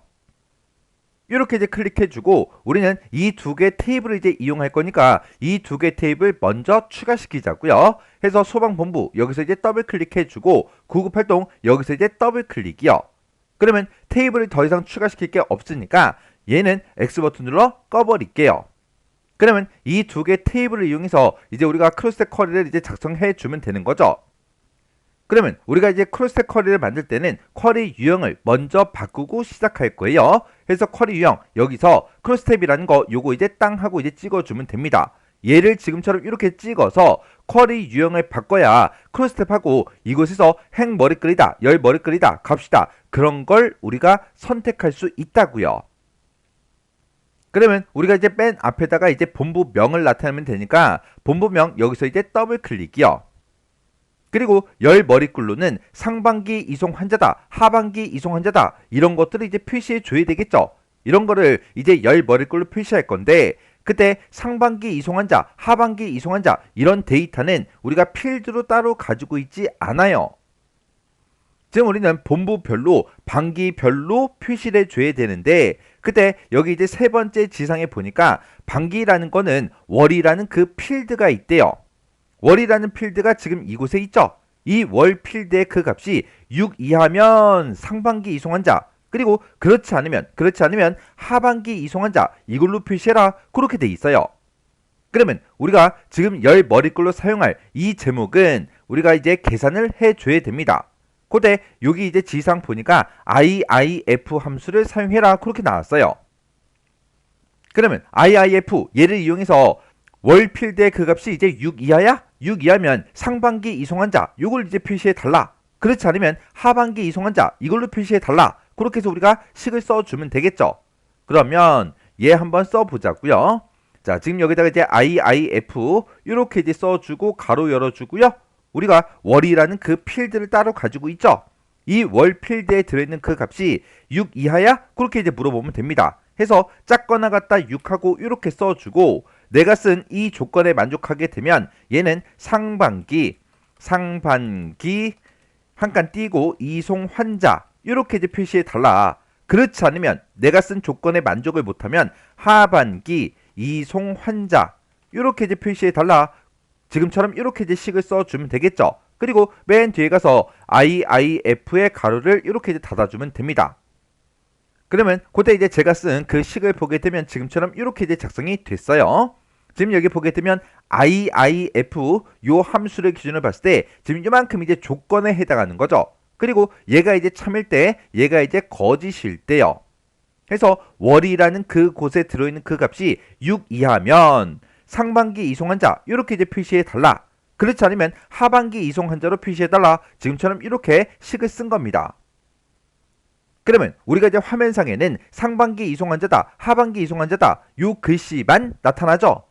이렇게 이제 클릭해주고 우리는 이 두 개 테이블을 이제 이용할 거니까 이 두 개 테이블 먼저 추가시키자고요. 해서 소방본부 여기서 이제 더블 클릭해주고 구급활동 여기서 이제 더블 클릭이요. 그러면 테이블을 더 이상 추가시킬 게 없으니까 얘는 X 버튼 눌러 꺼버릴게요. 그러면 이 두 개 테이블을 이용해서 이제 우리가 크로스텍 쿼리를 이제 작성해 주면 되는 거죠. 그러면 우리가 이제 크로스텍 쿼리를 만들 때는 쿼리 유형을 먼저 바꾸고 시작할 거예요. 그래서 쿼리 유형 여기서 크로스텝이라는 거 요거 이제 땅 하고 이제 찍어주면 됩니다. 얘를 지금처럼 이렇게 찍어서 쿼리 유형을 바꿔야 크로스텝하고 이곳에서 행 머리글이다, 열 머리글이다, 값이다 그런 걸 우리가 선택할 수 있다고요. 그러면 우리가 이제 맨 앞에다가 이제 본부명을 나타내면 되니까 본부명 여기서 이제 더블 클릭이요. 그리고 열 머리글로는 상반기 이송 환자다, 하반기 이송 환자다 이런 것들을 이제 표시해 줘야 되겠죠. 이런 거를 이제 열 머리글로 표시할 건데 그때 상반기 이송 환자, 하반기 이송 환자 이런 데이터는 우리가 필드로 따로 가지고 있지 않아요. 지금 우리는 본부별로 반기별로 표시를 해줘야 되는데 그때 여기 이제 세 번째 지상에 보니까 반기라는 거는 월이라는 그 필드가 있대요. 월이라는 필드가 지금 이곳에 있죠. 이 월 필드의 그 값이 6 이하면 상반기 이송 환자 그리고 그렇지 않으면 하반기 이송 환자 이걸로 표시해라 그렇게 돼 있어요. 그러면 우리가 지금 열 머리글로 사용할 이 제목은 우리가 이제 계산을 해줘야 됩니다. 그때 여기 이제 지상 보니까 IIF 함수를 사용해라 그렇게 나왔어요. 그러면 IIF 얘를 이용해서 월 필드의 그 값이 이제 6 이하야? 6 이하면 상반기 이송 환자 이걸 이제 표시해 달라. 그렇지 않으면 하반기 이송 환자 이걸로 표시해 달라. 그렇게 해서 우리가 식을 써주면 되겠죠. 그러면 얘 한번 써보자고요. 자, 지금 여기다가 이제 IIF 이렇게 이제 써주고 가로 열어주고요. 우리가 월이라는 그 필드를 따로 가지고 있죠. 이 월 필드에 들어있는 그 값이 6 이하야? 그렇게 이제 물어보면 됩니다. 해서 작거나 같다 6하고 이렇게 써주고 내가 쓴 이 조건에 만족하게 되면 얘는 상반기 한 칸 띄고 이송 환자 이렇게 이제 표시해 달라. 그렇지 않으면 내가 쓴 조건에 만족을 못하면 하반기 이송 환자 이렇게 이제 표시해 달라. 지금처럼 이렇게 이제 식을 써주면 되겠죠. 그리고 맨 뒤에 가서 IIF의 가로를 이렇게 이제 닫아주면 됩니다. 그러면 그때 이제 제가 쓴 그 식을 보게 되면 지금처럼 이렇게 이제 작성이 됐어요. 지금 여기 보게 되면 IIF 요 함수를 기준으로 봤을 때 지금 이만큼 이제 조건에 해당하는 거죠. 그리고 얘가 이제 참일 때 얘가 이제 거짓일 때요. 그래서 월이라는 그 곳에 들어있는 그 값이 6 이하면 상반기 이송 환자 이렇게 이제 표시해 달라. 그렇지 않으면 하반기 이송 환자로 표시해 달라. 지금처럼 이렇게 식을 쓴 겁니다. 그러면 우리가 이제 화면상에는 상반기 이송 환자다, 하반기 이송 환자다 요 글씨만 나타나죠.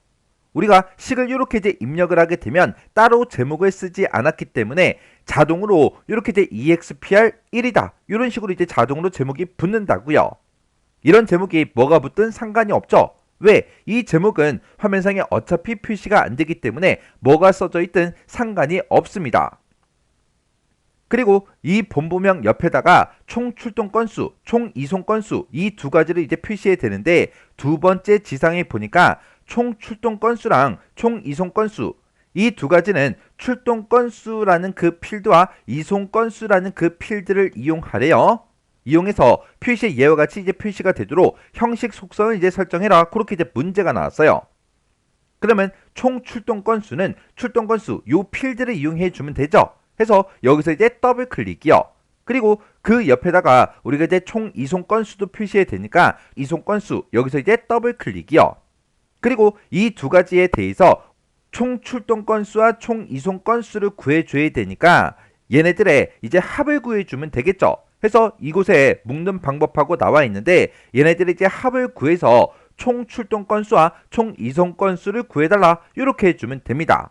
우리가 식을 이렇게 이제 입력을 하게 되면 따로 제목을 쓰지 않았기 때문에 자동으로 이렇게 이제 EXPR 1이다 이런 식으로 이제 자동으로 제목이 붙는다고요. 이런 제목이 뭐가 붙든 상관이 없죠. 왜? 이 제목은 화면상에 어차피 표시가 안 되기 때문에 뭐가 써져 있든 상관이 없습니다. 그리고 이 본부명 옆에다가 총 출동 건수, 총 이송 건수 이 두 가지를 이제 표시해야 되는데 두 번째 지상에 보니까 총 출동 건수랑 총 이송 건수 이 두 가지는 출동 건수라는 그 필드와 이송 건수라는 그 필드를 이용하래요. 이용해서 표시의 예와 같이 이제 표시가 되도록 형식 속성을 이제 설정해라. 그렇게 이제 문제가 나왔어요. 그러면 총 출동 건수는 출동 건수 요 필드를 이용해 주면 되죠. 해서 여기서 이제 더블 클릭이요. 그리고 그 옆에다가 우리가 이제 총 이송 건수도 표시해야 되니까 이송 건수 여기서 이제 더블 클릭이요. 그리고 이 두 가지에 대해서 총 출동 건수와 총 이송 건수를 구해줘야 되니까 얘네들의 이제 합을 구해주면 되겠죠. 해서 이곳에 묶는 방법하고 나와 있는데 얘네들이 이제 합을 구해서 총 출동 건수와 총 이송 건수를 구해달라 이렇게 해주면 됩니다.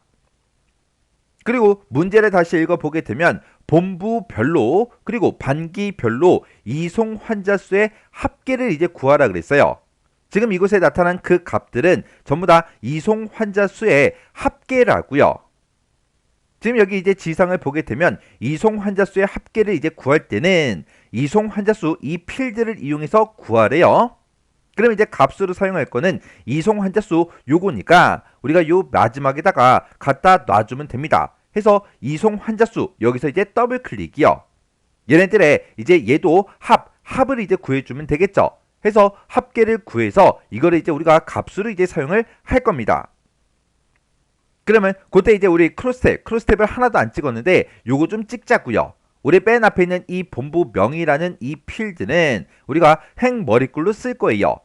그리고 문제를 다시 읽어보게 되면 본부별로 그리고 반기별로 이송 환자 수의 합계를 이제 구하라 그랬어요. 지금 이곳에 나타난 그 값들은 전부 다 이송 환자 수의 합계라고요. 지금 여기 이제 지상을 보게 되면 이송 환자 수의 합계를 이제 구할 때는 이송 환자 수 이 필드를 이용해서 구하래요. 그럼 이제 값으로 사용할 거는 이송 환자 수 요거니까 우리가 요 마지막에다가 갖다 놔주면 됩니다. 해서 이송 환자 수 여기서 이제 더블 클릭이요. 얘네들의 이제 얘도 합을 이제 구해주면 되겠죠. 해서 합계를 구해서 이거를 이제 우리가 값으로 이제 사용을 할 겁니다. 그러면 그때 이제 우리 크로스탭을 하나도 안 찍었는데 요거 좀 찍자고요. 우리 맨 앞에 있는 이 본부명이라는 이 필드는 우리가 행머리글로 쓸 거예요.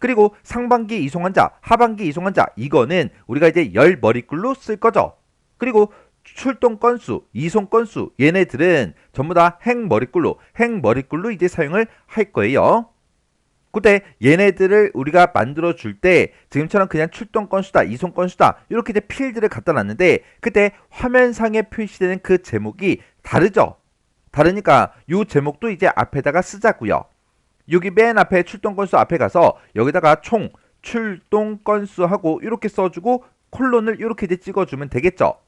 그리고 상반기 이송환자, 하반기 이송환자 이거는 우리가 이제 열머리글로 쓸 거죠. 그리고 출동 건수, 이송 건수 얘네들은 전부 다 행머리글로 이제 사용을 할 거예요. 그때 얘네들을 우리가 만들어 줄 때 지금처럼 그냥 출동 건수다, 이송 건수다 이렇게 이제 필드를 갖다 놨는데 그때 화면상에 표시되는 그 제목이 다르죠. 다르니까 이 제목도 이제 앞에다가 쓰자고요. 여기 맨 앞에 출동 건수 앞에 가서 여기다가 총 출동 건수하고 이렇게 써주고 콜론을 이렇게 이제 찍어주면 되겠죠.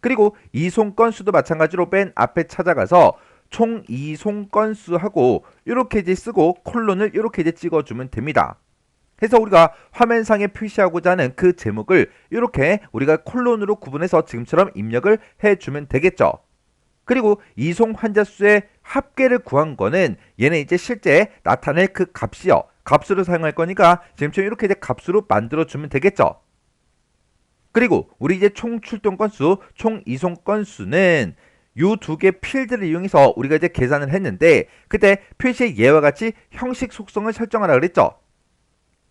그리고 이송 건수도 마찬가지로 맨 앞에 찾아가서 총 이송 건수하고 이렇게 이제 쓰고 콜론을 이렇게 이제 찍어주면 됩니다. 그래서 우리가 화면상에 표시하고자 하는 그 제목을 이렇게 우리가 콜론으로 구분해서 지금처럼 입력을 해주면 되겠죠. 그리고 이송 환자 수의 합계를 구한 거는 얘는 이제 실제 나타낼 그 값이요. 값으로 사용할 거니까 지금처럼 이렇게 이제 값으로 만들어주면 되겠죠. 그리고 우리 이제 총 출동 건수, 총 이송 건수는 이 두 개 필드를 이용해서 우리가 이제 계산을 했는데 그때 표시의 예와 같이 형식 속성을 설정하라 그랬죠.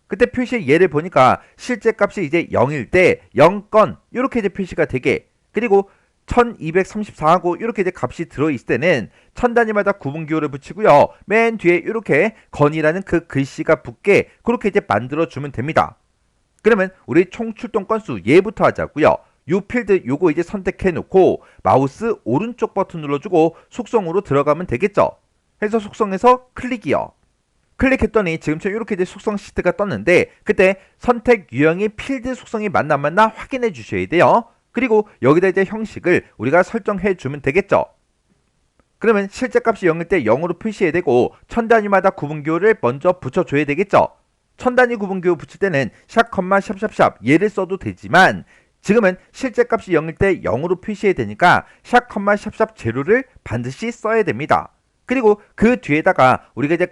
그때 표시의 예를 보니까 실제 값이 이제 0일 때 0건 이렇게 이제 표시가 되게 그리고 1234하고 이렇게 이제 값이 들어있을 때는 천 단위마다 구분기호를 붙이고요. 맨 뒤에 이렇게 건이라는 그 글씨가 붙게 그렇게 이제 만들어주면 됩니다. 그러면 우리 총 출동 건수 얘부터 하자고요. 요 필드 요거 이제 선택해 놓고 마우스 오른쪽 버튼 눌러주고 속성으로 들어가면 되겠죠. 해서 속성에서 클릭이요. 클릭했더니 지금처럼 이렇게 이제 속성 시트가 떴는데 그때 선택 유형이 필드 속성이 맞나 안 맞나 확인해 주셔야 돼요. 그리고 여기다 이제 형식을 우리가 설정해 주면 되겠죠. 그러면 실제 값이 0일 때 0으로 표시해야 되고 천 단위마다 구분기호를 먼저 붙여줘야 되겠죠. 천 단위 구분기호 붙일 때는 샵, 샵샵샵 얘를 써도 되지만 지금은 실제 값이 0일 때 0으로 표시해야 되니까 샵, 샵샵 제로를 반드시 써야 됩니다. 그리고 그 뒤에다가 우리가 이제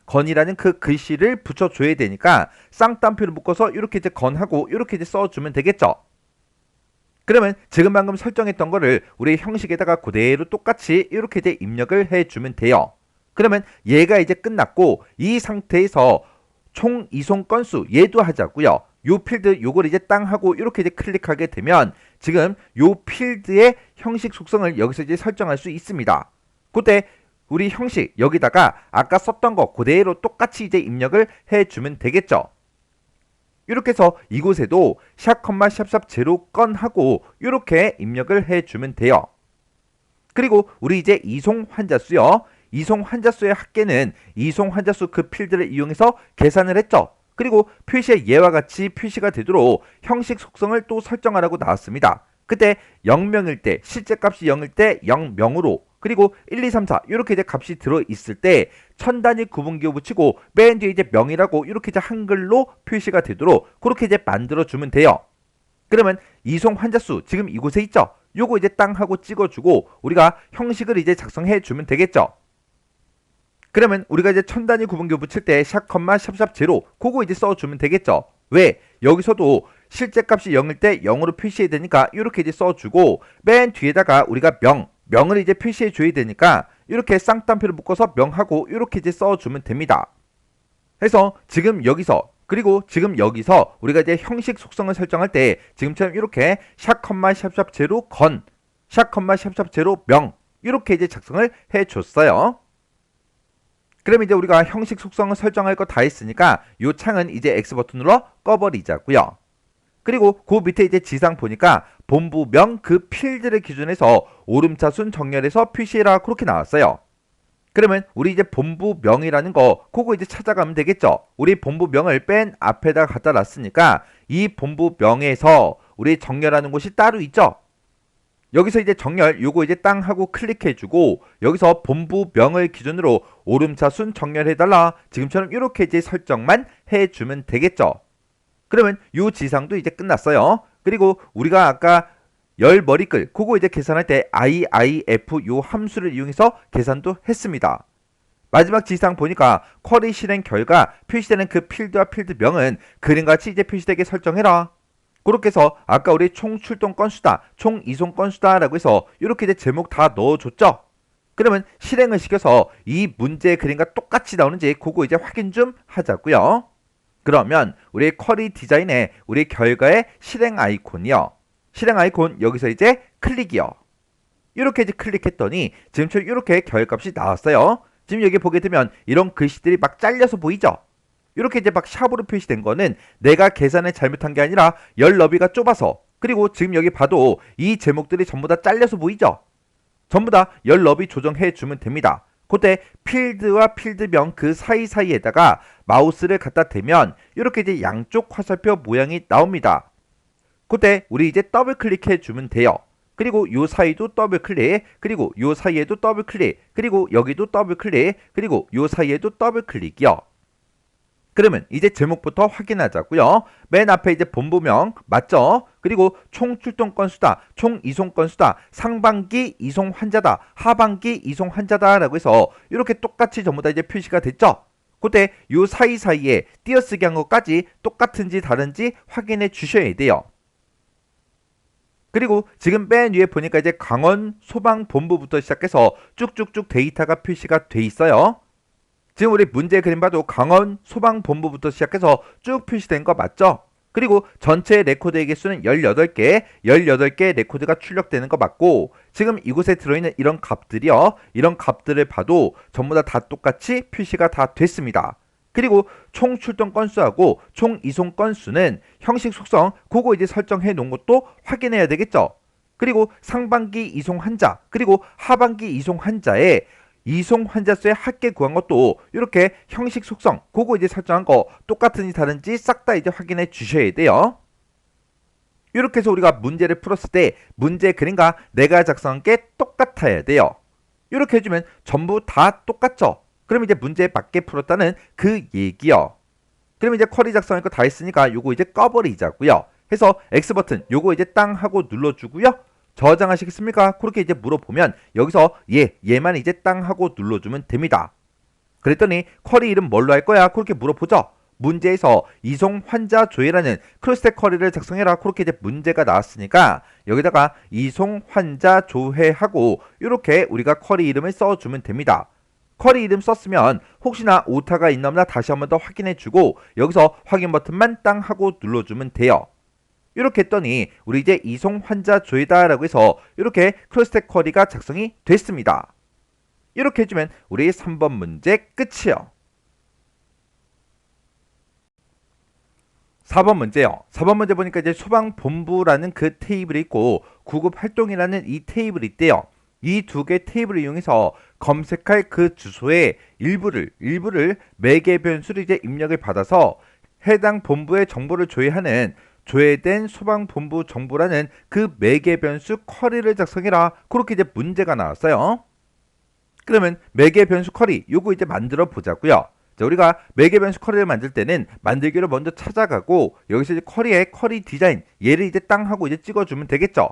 건이라는 그 글씨를 붙여줘야 되니까 쌍따옴표를 묶어서 이렇게 이제 건하고 이렇게 이제 써주면 되겠죠. 그러면 지금 방금 설정했던 거를 우리 형식에다가 그대로 똑같이 이렇게 이제 입력을 해주면 돼요. 그러면 얘가 이제 끝났고 이 상태에서 총 이송 건수 얘도 하자고요. 요 필드 요걸 이제 땅 하고 이렇게 이제 클릭하게 되면 지금 요 필드의 형식 속성을 여기서 이제 설정할 수 있습니다. 그때 우리 형식 여기다가 아까 썼던 거 그대로 똑같이 이제 입력을 해주면 되겠죠. 이렇게 해서 이곳에도 샵, 샵샵 제로 건 하고 이렇게 입력을 해주면 돼요. 그리고 우리 이제 이송 환자 수요. 이송 환자 수의 합계는 이송 환자 수 그 필드를 이용해서 계산을 했죠. 그리고 표시의 예와 같이 표시가 되도록 형식 속성을 또 설정하라고 나왔습니다. 그때 0명일 때 실제 값이 0일 때 0명으로 그리고 1, 2, 3, 4 이렇게 이제 값이 들어있을 때 천 단위 구분기호 붙이고 맨 뒤에 이제 명이라고 이렇게 이제 한글로 표시가 되도록 그렇게 이제 만들어주면 돼요. 그러면 이송 환자 수 지금 이곳에 있죠? 요거 이제 땅 하고 찍어주고 우리가 형식을 이제 작성해 주면 되겠죠? 그러면 우리가 이제 천 단위 구분기호 붙일 때 샵, 샵샵 제로 그거 이제 써주면 되겠죠? 왜? 여기서도 실제 값이 0일 때 0으로 표시해야 되니까 이렇게 이제 써주고 맨 뒤에다가 우리가 명을 이제 표시해 줘야 되니까 이렇게 쌍따옴표를 묶어서 명하고 이렇게 이제 써주면 됩니다. 그래서 지금 여기서 그리고 지금 여기서 우리가 이제 형식 속성을 설정할 때 지금처럼 이렇게 샵, 샵샵 제로 건 샵, 샵샵 제로 명 이렇게 이제 작성을 해줬어요. 그럼 이제 우리가 형식 속성을 설정할 거 다 했으니까 이 창은 이제 X 버튼으로 꺼버리자고요. 그리고 그 밑에 이제 지상 보니까 본부명 그 필드를 기준해서 오름차순 정렬해서 표시해라 그렇게 나왔어요. 그러면 우리 이제 본부명이라는 거 그거 이제 찾아가면 되겠죠. 우리 본부명을 맨 앞에다 갖다 놨으니까 이 본부명에서 우리 정렬하는 곳이 따로 있죠. 여기서 이제 정렬 요거 이제 땅 하고 클릭해주고 여기서 본부명을 기준으로 오름차순 정렬해달라 지금처럼 이렇게 이제 설정만 해주면 되겠죠. 그러면 요 지상도 이제 끝났어요. 그리고 우리가 아까 열 머리글 그거 이제 계산할 때 IIF 요 함수를 이용해서 계산도 했습니다. 마지막 지상 보니까 쿼리 실행 결과 표시되는 그 필드와 필드명은 그림같이 이제 표시되게 설정해라. 그렇게 해서 아까 우리 총 출동 건수다, 총 이송 건수다 라고 해서 이렇게 이제 제목 다 넣어줬죠. 그러면 실행을 시켜서 이 문제의 그림과 똑같이 나오는지 그거 이제 확인 좀 하자고요. 그러면 우리 쿼리 디자인의 우리 결과의 실행 아이콘이요. 실행 아이콘 여기서 이제 클릭이요. 이렇게 이제 클릭했더니 지금처럼 이렇게 결과값이 나왔어요. 지금 여기 보게 되면 이런 글씨들이 막 잘려서 보이죠? 이렇게 이제 막 샵으로 표시된 거는 내가 계산을 잘못한 게 아니라 열 너비가 좁아서, 그리고 지금 여기 봐도 이 제목들이 전부 다 잘려서 보이죠? 전부 다 열 너비 조정해 주면 됩니다. 그때 필드와 필드명 그 사이사이에다가 마우스를 갖다 대면 이렇게 이제 양쪽 화살표 모양이 나옵니다. 그때 우리 이제 더블 클릭해 주면 돼요. 그리고 요 사이도 더블 클릭, 그리고 요 사이에도 더블 클릭, 그리고 여기도 더블 클릭, 그리고 요 사이에도 더블 클릭이요. 그러면 이제 제목부터 확인하자고요. 맨 앞에 이제 본부명 맞죠? 그리고 총 출동 건수다, 총 이송 건수다, 상반기 이송 환자다, 하반기 이송 환자다 라고 해서 이렇게 똑같이 전부 다 이제 표시가 됐죠? 그때 요 사이사이에 띄어쓰기 한 것까지 똑같은지 다른지 확인해 주셔야 돼요. 그리고 지금 맨 위에 보니까 이제 강원 소방본부부터 시작해서 쭉쭉쭉 데이터가 표시가 돼 있어요. 지금 우리 문제 그림 봐도 강원 소방본부부터 시작해서 쭉 표시된 거 맞죠? 그리고 전체 레코드의 개수는 18개, 18개 레코드가 출력되는 거 맞고, 지금 이곳에 들어있는 이런 값들이요. 이런 값들을 봐도 전부 다 똑같이 표시가 다 됐습니다. 그리고 총 출동 건수하고 총 이송 건수는 형식 속성 그거 이제 설정해 놓은 것도 확인해야 되겠죠. 그리고 상반기 이송 환자, 그리고 하반기 이송 환자에 이송 환자 수의 합계 구한 것도 이렇게 형식 속성 그거 이제 설정한 거 똑같은지 다른지 싹 다 이제 확인해 주셔야 돼요. 이렇게 해서 우리가 문제를 풀었을 때 문제 그림과 내가 작성한 게 똑같아야 돼요. 이렇게 해주면 전부 다 똑같죠. 그럼 이제 문제에 맞게 풀었다는 그 얘기요. 그럼 이제 쿼리 작성할 거 다 했으니까 요거 이제 꺼버리자고요. 해서 X 버튼 요거 이제 땅 하고 눌러주고요. 저장하시겠습니까? 그렇게 이제 물어보면 여기서 얘만 이제 땅 하고 눌러주면 됩니다. 그랬더니 쿼리 이름 뭘로 할 거야? 그렇게 물어보죠. 문제에서 이송 환자 조회라는 크로스텍 쿼리를 작성해라. 그렇게 이제 문제가 나왔으니까 여기다가 이송 환자 조회하고 이렇게 우리가 쿼리 이름을 써주면 됩니다. 쿼리 이름 썼으면 혹시나 오타가 있나 없나 다시 한번 더 확인해주고 여기서 확인 버튼만 땅 하고 눌러주면 돼요. 이렇게 했더니 우리 이제 이송 환자 조회다 라고 해서 이렇게 크로스텍 쿼리가 작성이 됐습니다. 이렇게 해주면 우리 3번 문제 끝이요. 4번 문제요. 4번 문제 보니까 이제 소방본부라는 그 테이블이 있고 구급활동이라는 이 테이블이 있대요. 이 두 개 테이블을 이용해서 검색할 그 주소의 일부를 매개 변수를 이제 입력을 받아서 해당 본부의 정보를 조회하는 조회된 소방본부 정보라는 그 매개 변수 쿼리를 작성해라. 그렇게 이제 문제가 나왔어요. 그러면 매개 변수 쿼리 요거 이제 만들어 보자고요. 자, 우리가 매개 변수 쿼리를 만들 때는 만들기를 먼저 찾아가고 여기서 이제 쿼리의 쿼리 디자인 얘를 이제 땅 하고 이제 찍어주면 되겠죠.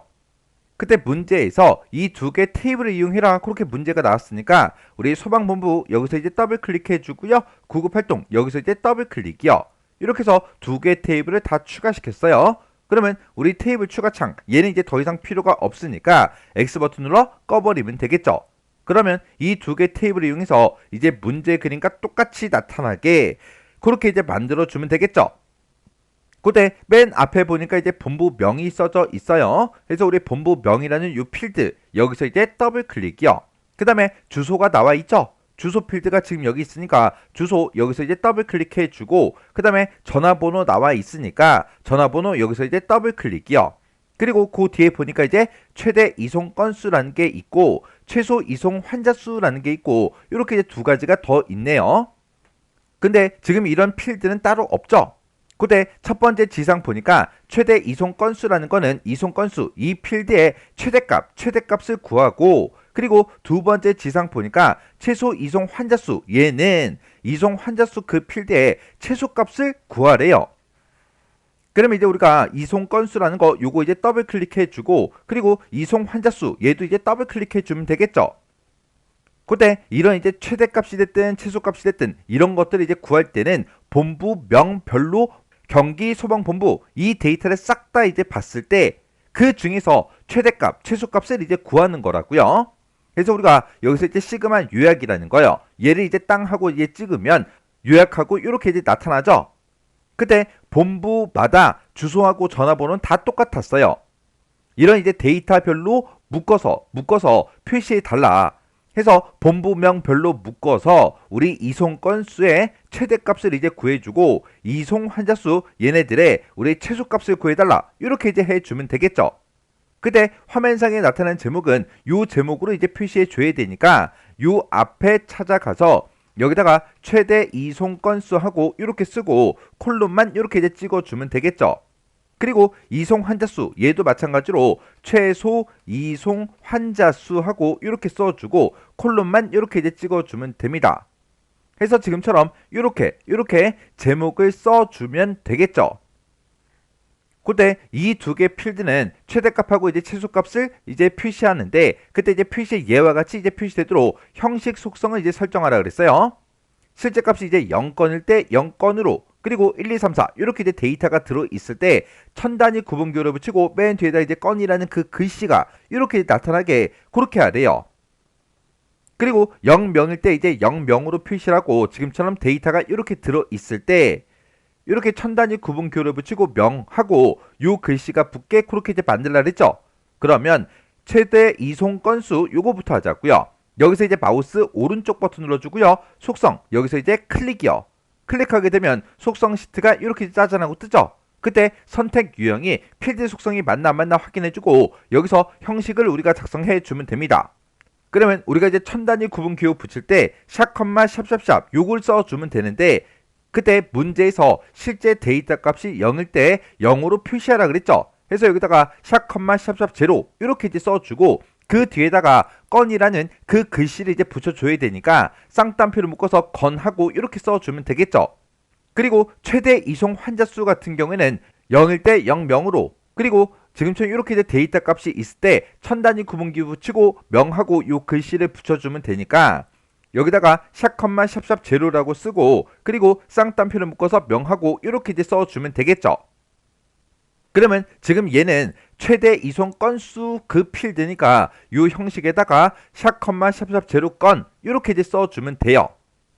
그때 문제에서 이 두 개 테이블을 이용해라 그렇게 문제가 나왔으니까 우리 소방본부 여기서 이제 더블 클릭해 주고요. 구급활동 여기서 이제 더블 클릭이요. 이렇게 해서 두 개 테이블을 다 추가시켰어요. 그러면 우리 테이블 추가창 얘는 이제 더 이상 필요가 없으니까 X 버튼 눌러 꺼버리면 되겠죠. 그러면 이 두 개 테이블을 이용해서 이제 문제 그림과 똑같이 나타나게 그렇게 이제 만들어 주면 되겠죠. 그때 맨 앞에 보니까 이제 본부명이 써져 있어요. 그래서 우리 본부명이라는 이 필드 여기서 이제 더블 클릭이요. 그 다음에 주소가 나와 있죠. 주소 필드가 지금 여기 있으니까 주소 여기서 이제 더블 클릭해 주고 그 다음에 전화번호 나와 있으니까 전화번호 여기서 이제 더블 클릭이요. 그리고 그 뒤에 보니까 이제 최대 이송 건수라는 게 있고 최소 이송 환자 수라는 게 있고 이렇게 이제 두 가지가 더 있네요. 근데 지금 이런 필드는 따로 없죠. 그때 첫 번째 지상 보니까 최대 이송 건수라는 거는 이송 건수 이 필드의 최대값을 구하고 그리고 두 번째 지상 보니까 최소 이송 환자 수 얘는 이송 환자 수 그 필드의 최소값을 구하래요. 그러면 이제 우리가 이송 건수라는 거 요거 이제 더블 클릭해 주고 그리고 이송 환자 수 얘도 이제 더블 클릭해 주면 되겠죠. 그때 이런 이제 최대값이 됐든 최소값이 됐든 이런 것들을 이제 구할 때는 본부명별로 경기소방본부 이 데이터를 싹 다 이제 봤을 때 그 중에서 최대값, 최소값을 이제 구하는 거라고요. 그래서 우리가 여기서 이제 시그마 요약이라는 거예요. 얘를 이제 땅하고 이제 찍으면 요약하고 이렇게 이제 나타나죠. 그때 본부마다 주소하고 전화번호는 다 똑같았어요. 이런 이제 데이터별로 묶어서 표시해 달라 해서 본부명별로 묶어서 우리 이송 건수의 최대값을 이제 구해주고 이송 환자수 얘네들의 우리 최소값을 구해달라 이렇게 이제 해주면 되겠죠. 그때 화면상에 나타난 제목은 요 제목으로 이제 표시해 줘야 되니까 요 앞에 찾아가서 여기다가 최대 이송 건수하고 이렇게 쓰고 콜론만 이렇게 이제 찍어주면 되겠죠. 그리고 이송 환자수 얘도 마찬가지로 최소 이송 환자수하고 이렇게 써주고 콜론만 이렇게 이제 찍어주면 됩니다. 그래서 지금처럼 이렇게 제목을 써주면 되겠죠. 그때 이 두 개 필드는 최대값하고 이제 최소값을 이제 표시하는데 그때 이제 표시 예와 같이 이제 표시되도록 형식 속성을 이제 설정하라 그랬어요. 실제 값이 이제 0건일 때 0건으로 그리고 1, 2, 3, 4 이렇게 이제 데이터가 들어있을 때 천 단위 구분기호를 붙이고 맨 뒤에다 이제 건이라는 그 글씨가 이렇게 나타나게 그렇게 하래요. 그리고 0명일 때 이제 0명으로 표시를 하고 지금처럼 데이터가 이렇게 들어있을 때 이렇게 천 단위 구분기호를 붙이고 명하고 요 글씨가 붙게 그렇게 이제 만들라 그랬죠. 그러면 최대 이송 건수 요거부터 하자고요. 여기서 이제 마우스 오른쪽 버튼 눌러주고요. 속성 여기서 이제 클릭이요. 클릭하게 되면 속성 시트가 이렇게 짜잔하고 뜨죠. 그때 선택 유형이 필드 속성이 맞나 안 맞나 확인해주고 여기서 형식을 우리가 작성해주면 됩니다. 그러면 우리가 이제 천 단위 구분기호 붙일 때 샵, 샵샵샵 요걸 써주면 되는데 그때 문제에서 실제 데이터 값이 0일 때 0으로 표시하라 그랬죠. 그래서 여기다가 샵, 샵샵 제로 이렇게 이제 써주고 그 뒤에다가 건이라는 그 글씨를 이제 붙여줘야 되니까 쌍따옴표를 묶어서 건하고 이렇게 써주면 되겠죠. 그리고 최대 이송 환자수 같은 경우에는 0일 때 0명으로 그리고 지금처럼 이렇게 이제 데이터 값이 있을 때 천 단위 구분기 붙이고 명하고 요 글씨를 붙여주면 되니까 여기다가 샵, 샵샵 제로라고 쓰고 그리고 쌍따옴표를 묶어서 명하고 이렇게 이제 써주면 되겠죠. 그러면 지금 얘는 최대 이송 건수 그 필드니까 요 형식에다가 샵, 샵샵 제로 건 이렇게 이제 써주면 돼요.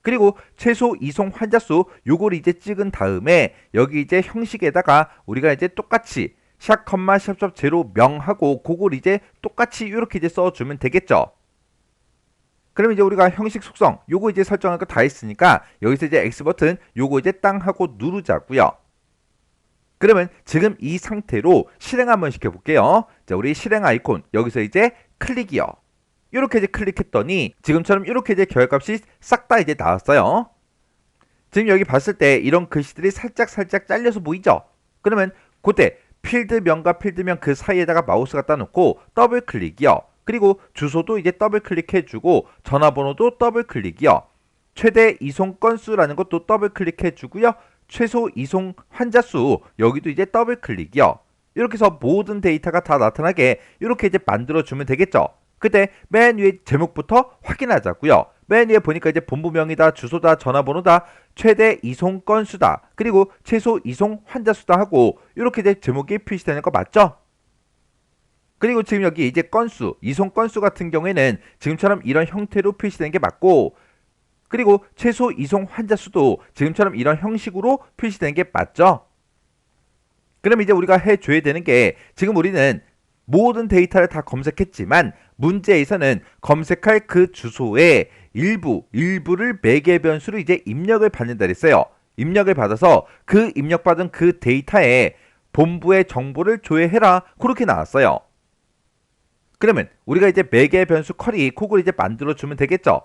그리고 최소 이송 환자수 요걸 이제 찍은 다음에 여기 이제 형식에다가 우리가 이제 똑같이 샵, 샵샵 제로 명하고 그걸 이제 똑같이 이렇게 이제 써주면 되겠죠. 그럼 이제 우리가 형식 속성 요거 이제 설정할 거 다 했으니까 여기서 이제 X 버튼 요거 이제 땅 하고 누르자고요. 그러면 지금 이 상태로 실행 한번 시켜볼게요. 자, 우리 실행 아이콘 여기서 이제 클릭이요. 이렇게 이제 클릭했더니 지금처럼 이렇게 이제 결과값이 싹 다 이제 나왔어요. 지금 여기 봤을 때 이런 글씨들이 살짝 잘려서 보이죠? 그러면 그때 필드명과 필드명 그 사이에다가 마우스 갖다 놓고 더블 클릭이요. 그리고 주소도 이제 더블 클릭해주고 전화번호도 더블 클릭이요. 최대 이송 건수라는 것도 더블 클릭해주고요. 최소 이송 환자수 여기도 이제 더블 클릭이요. 이렇게 해서 모든 데이터가 다 나타나게 이렇게 이제 만들어주면 되겠죠. 그때 맨 위에 제목부터 확인하자고요. 맨 위에 보니까 이제 본부명이다, 주소다, 전화번호다, 최대 이송 건수다, 그리고 최소 이송 환자수다 하고 이렇게 이제 제목이 표시되는 거 맞죠? 그리고 지금 여기 이제 건수, 이송 건수 같은 경우에는 지금처럼 이런 형태로 표시되는 게 맞고 그리고 최소 이송 환자 수도 지금처럼 이런 형식으로 표시되는 게 맞죠? 그럼 이제 우리가 해줘야 되는 게 지금 우리는 모든 데이터를 다 검색했지만 문제에서는 검색할 그 주소에 일부를 매개 변수로 이제 입력을 받는다 그랬어요. 입력을 받아서 그 입력받은 그 데이터에 본부의 정보를 조회해라 그렇게 나왔어요. 그러면 우리가 이제 매개 변수 쿼리 그걸 이제 만들어주면 되겠죠?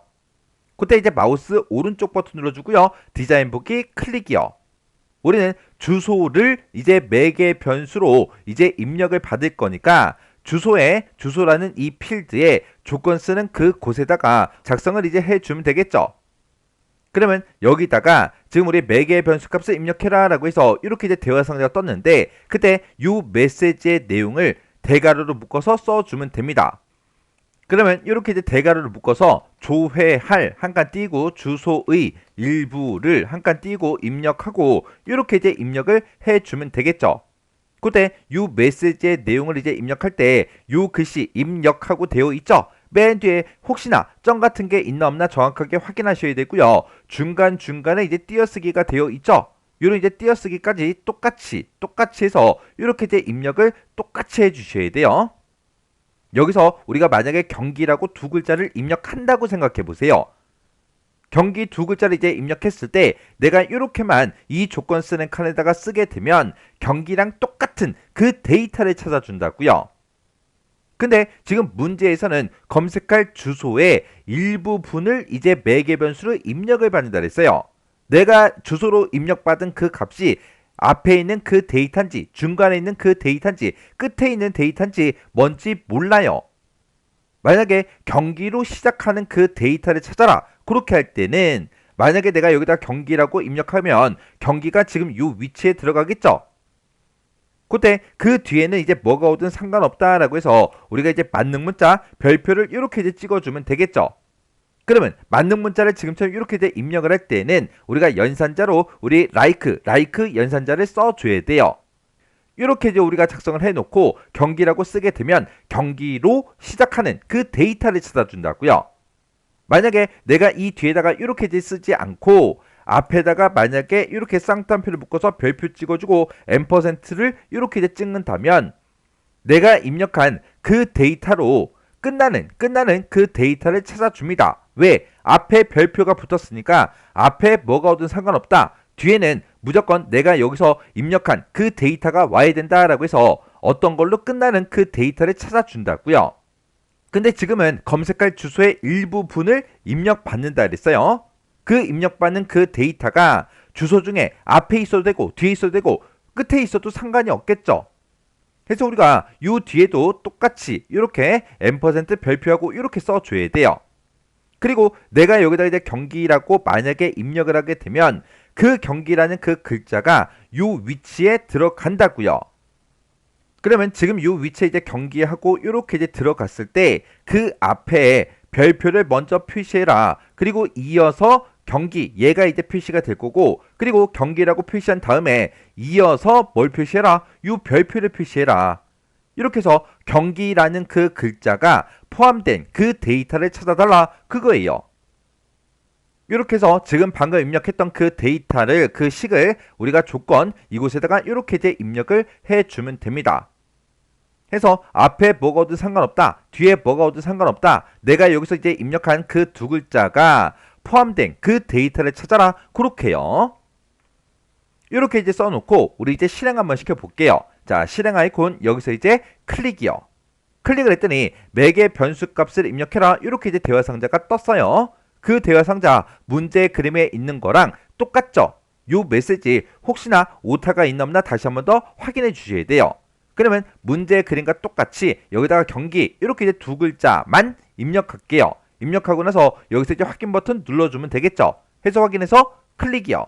그때 이제 마우스 오른쪽 버튼 눌러주고요. 디자인 보기 클릭이요. 우리는 주소를 이제 매개 변수로 이제 입력을 받을 거니까 주소라는 이 필드에 조건 쓰는 그 곳에다가 작성을 이제 해주면 되겠죠. 그러면 여기다가 지금 우리 매개 변수 값을 입력해라 라고 해서 이렇게 이제 대화 상자가 떴는데 그때 이 메시지의 내용을 대괄호로 묶어서 써주면 됩니다. 그러면 이렇게 이제 대괄호를 묶어서 조회할 한 칸 띄고 주소의 일부를 한 칸 띄고 입력하고 이렇게 이제 입력을 해주면 되겠죠. 그때 요 메시지의 내용을 이제 입력할 때 요 글씨 입력하고 되어 있죠. 맨 뒤에 혹시나 점 같은 게 있나 없나 정확하게 확인하셔야 되고요. 중간중간에 이제 띄어쓰기가 되어 있죠. 요런 이제 띄어쓰기까지 똑같이 해서 이렇게 이제 입력을 똑같이 해주셔야 돼요. 여기서 우리가 만약에 경기라고 두 글자를 입력한다고 생각해 보세요. 경기 두 글자를 이제 입력했을 때 내가 이렇게만 이 조건 쓰는 칸에다가 쓰게 되면 경기랑 똑같은 그 데이터를 찾아준다고요. 근데 지금 문제에서는 검색할 주소의 일부분을 이제 매개 변수로 입력을 받는다 그랬어요. 내가 주소로 입력받은 그 값이 앞에 있는 그 데이터인지 중간에 있는 그 데이터인지 끝에 있는 데이터인지 뭔지 몰라요. 만약에 경기로 시작하는 그 데이터를 찾아라. 그렇게 할 때는 만약에 내가 여기다 경기라고 입력하면 경기가 지금 요 위치에 들어가겠죠. 그때 그 뒤에는 이제 뭐가 오든 상관없다라고 해서 우리가 이제 만능 문자 별표를 이렇게 이제 찍어주면 되겠죠. 그러면 만능 문자를 지금처럼 이렇게 이제 입력을 할 때는 우리가 연산자로 우리 like 연산자를 써줘야 돼요. 이렇게 이제 우리가 작성을 해놓고 경기라고 쓰게 되면 경기로 시작하는 그 데이터를 찾아준다고요. 만약에 내가 이 뒤에다가 이렇게 이제 쓰지 않고 앞에다가 만약에 이렇게 쌍따옴표를 묶어서 별표 찍어주고 앰퍼센트를 이렇게 이제 찍는다면 내가 입력한 그 데이터로 끝나는 그 데이터를 찾아줍니다. 왜? 앞에 별표가 붙었으니까 앞에 뭐가 오든 상관없다. 뒤에는 무조건 내가 여기서 입력한 그 데이터가 와야 된다라고 해서 어떤 걸로 끝나는 그 데이터를 찾아준다고요. 근데 지금은 검색할 주소의 일부분을 입력받는다 그랬어요. 그 입력받는 그 데이터가 주소 중에 앞에 있어도 되고 뒤에 있어도 되고 끝에 있어도 상관이 없겠죠. 그래서 우리가 요 뒤에도 똑같이 이렇게 앰퍼센트 별표하고 이렇게 써줘야 돼요. 그리고 내가 여기다 이제 경기라고 만약에 입력을 하게 되면 그 경기라는 그 글자가 요 위치에 들어간다고요. 그러면 지금 요 위치에 이제 경기하고 이렇게 이제 들어갔을 때 그 앞에 별표를 먼저 표시해라. 그리고 이어서 경기 얘가 이제 표시가 될 거고 그리고 경기라고 표시한 다음에 이어서 뭘 표시해라? 요 별표를 표시해라. 이렇게 해서 경기라는 그 글자가 포함된 그 데이터를 찾아달라 그거예요. 이렇게 해서 지금 방금 입력했던 그 데이터를 그 식을 우리가 조건 이곳에다가 이렇게 이제 입력을 해주면 됩니다. 해서 앞에 뭐가 오든 상관없다. 뒤에 뭐가 오든 상관없다. 내가 여기서 이제 입력한 그 두 글자가 포함된 그 데이터를 찾아라. 그렇게요. 이렇게 이제 써놓고 우리 이제 실행 한번 시켜볼게요. 자, 실행 아이콘 여기서 이제 클릭이요. 클릭을 했더니 매개 변수 값을 입력해라. 이렇게 이제 대화 상자가 떴어요. 그 대화 상자 문제 그림에 있는 거랑 똑같죠? 요 메시지 혹시나 오타가 있나 없나 다시 한번 더 확인해 주셔야 돼요. 그러면 문제 그림과 똑같이 여기다가 경기 이렇게 이제 두 글자만 입력할게요. 입력하고 나서 여기서 이제 확인 버튼 눌러주면 되겠죠. 해서 확인해서 클릭이요.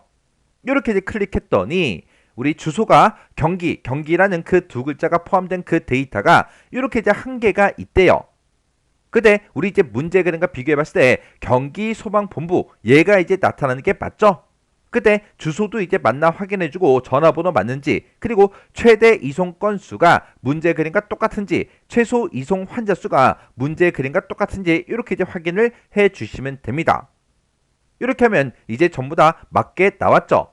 이렇게 이제 클릭했더니 우리 주소가 경기라는 그 두 글자가 포함된 그 데이터가 이렇게 이제 한 개가 있대요. 근데 우리 이제 문제 그림과 비교해 봤을 때 경기 소방본부 얘가 이제 나타나는 게 맞죠? 그때 주소도 이제 맞나 확인해주고 전화번호 맞는지 그리고 최대 이송 건수가 문제 그림과 똑같은지 최소 이송 환자 수가 문제 그림과 똑같은지 이렇게 이제 확인을 해 주시면 됩니다. 이렇게 하면 이제 전부 다 맞게 나왔죠.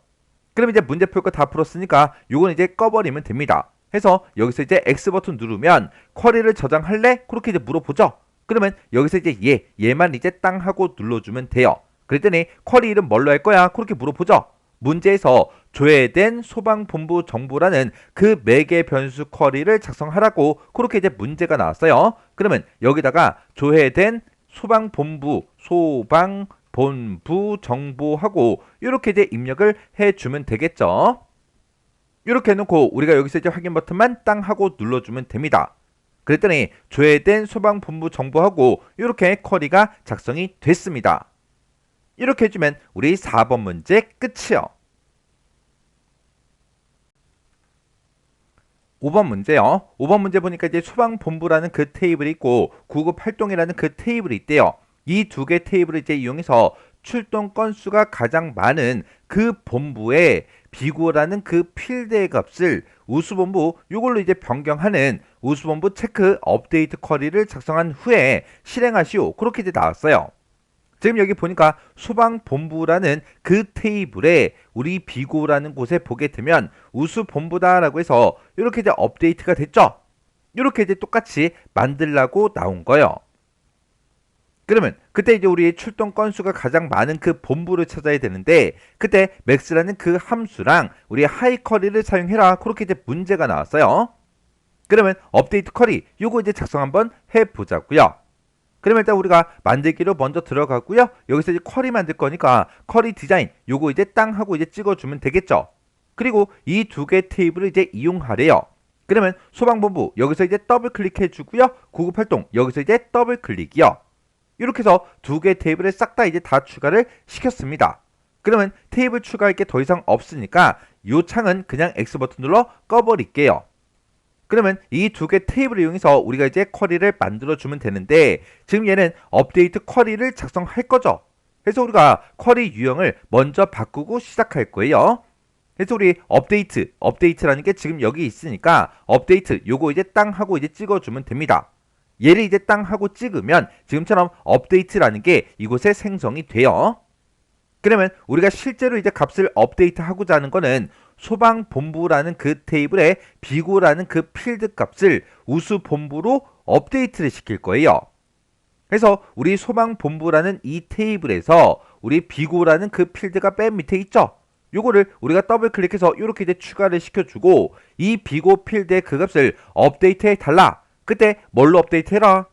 그럼 이제 문제 풀 거 다 풀었으니까 요건 이제 꺼버리면 됩니다. 해서 여기서 이제 X 버튼 누르면 쿼리를 저장할래? 그렇게 이제 물어보죠. 그러면 여기서 이제 얘만 이제 땅 하고 눌러주면 돼요. 그랬더니 쿼리 이름 뭘로 할 거야? 그렇게 물어보죠. 문제에서 조회된 소방본부 정보라는 그 매개 변수 쿼리를 작성하라고 그렇게 이제 문제가 나왔어요. 그러면 여기다가 조회된 소방본부 정보하고 이렇게 이제 입력을 해주면 되겠죠. 이렇게 해놓고 우리가 여기서 이제 확인 버튼만 땅 하고 눌러주면 됩니다. 그랬더니 조회된 소방본부 정보하고 이렇게 쿼리가 작성이 됐습니다. 이렇게 해주면 우리 4번 문제 끝이요. 5번 문제요. 5번 문제 보니까 이제 소방본부라는 그 테이블이 있고 구급활동이라는 그 테이블이 있대요. 이 두 개 테이블을 이제 이용해서 출동 건수가 가장 많은 그 본부의 비구라는 그 필드의 값을 우수본부 요걸로 이제 변경하는 우수본부 체크 업데이트 쿼리를 작성한 후에 실행하시오. 그렇게 이제 나왔어요. 지금 여기 보니까 소방본부라는 그 테이블에 우리 비고라는 곳에 보게 되면 우수본부다라고 해서 이렇게 이제 업데이트가 됐죠. 이렇게 이제 똑같이 만들라고 나온 거예요. 그러면 그때 이제 우리 출동 건수가 가장 많은 그 본부를 찾아야 되는데 그때 max라는 그 함수랑 우리 하이 쿼리를 사용해라. 그렇게 이제 문제가 나왔어요. 그러면 업데이트 쿼리 요거 이제 작성 한번 해보자고요. 그러면 일단 우리가 만들기로 먼저 들어가고요. 여기서 이제 쿼리 만들 거니까 쿼리 디자인 요거 이제 땅 하고 이제 찍어주면 되겠죠. 그리고 이 두 개 테이블을 이제 이용하래요. 그러면 소방본부 여기서 이제 더블 클릭해 주고요. 구급활동 여기서 이제 더블 클릭이요. 이렇게 해서 두 개 테이블을 싹 다 이제 다 추가를 시켰습니다. 그러면 테이블 추가할 게 더 이상 없으니까 요 창은 그냥 X 버튼 눌러 꺼버릴게요. 그러면 이 두 개 테이블을 이용해서 우리가 이제 쿼리를 만들어 주면 되는데 지금 얘는 업데이트 쿼리를 작성할 거죠. 그래서 우리가 쿼리 유형을 먼저 바꾸고 시작할 거예요. 그래서 우리 업데이트라는 게 지금 여기 있으니까 업데이트 요거 이제 땅 하고 이제 찍어주면 됩니다. 얘를 이제 땅 하고 찍으면 지금처럼 업데이트라는 게 이곳에 생성이 돼요. 그러면 우리가 실제로 이제 값을 업데이트 하고자 하는 거는 소방본부라는 그 테이블에 비고라는 그 필드 값을 우수본부로 업데이트를 시킬 거예요. 그래서 우리 소방본부라는 이 테이블에서 우리 비고라는 그 필드가 맨 밑에 있죠. 요거를 우리가 더블 클릭해서 이렇게 이제 추가를 시켜주고 이 비고 필드의 그 값을 업데이트해 달라. 그때 뭘로 업데이트 해라?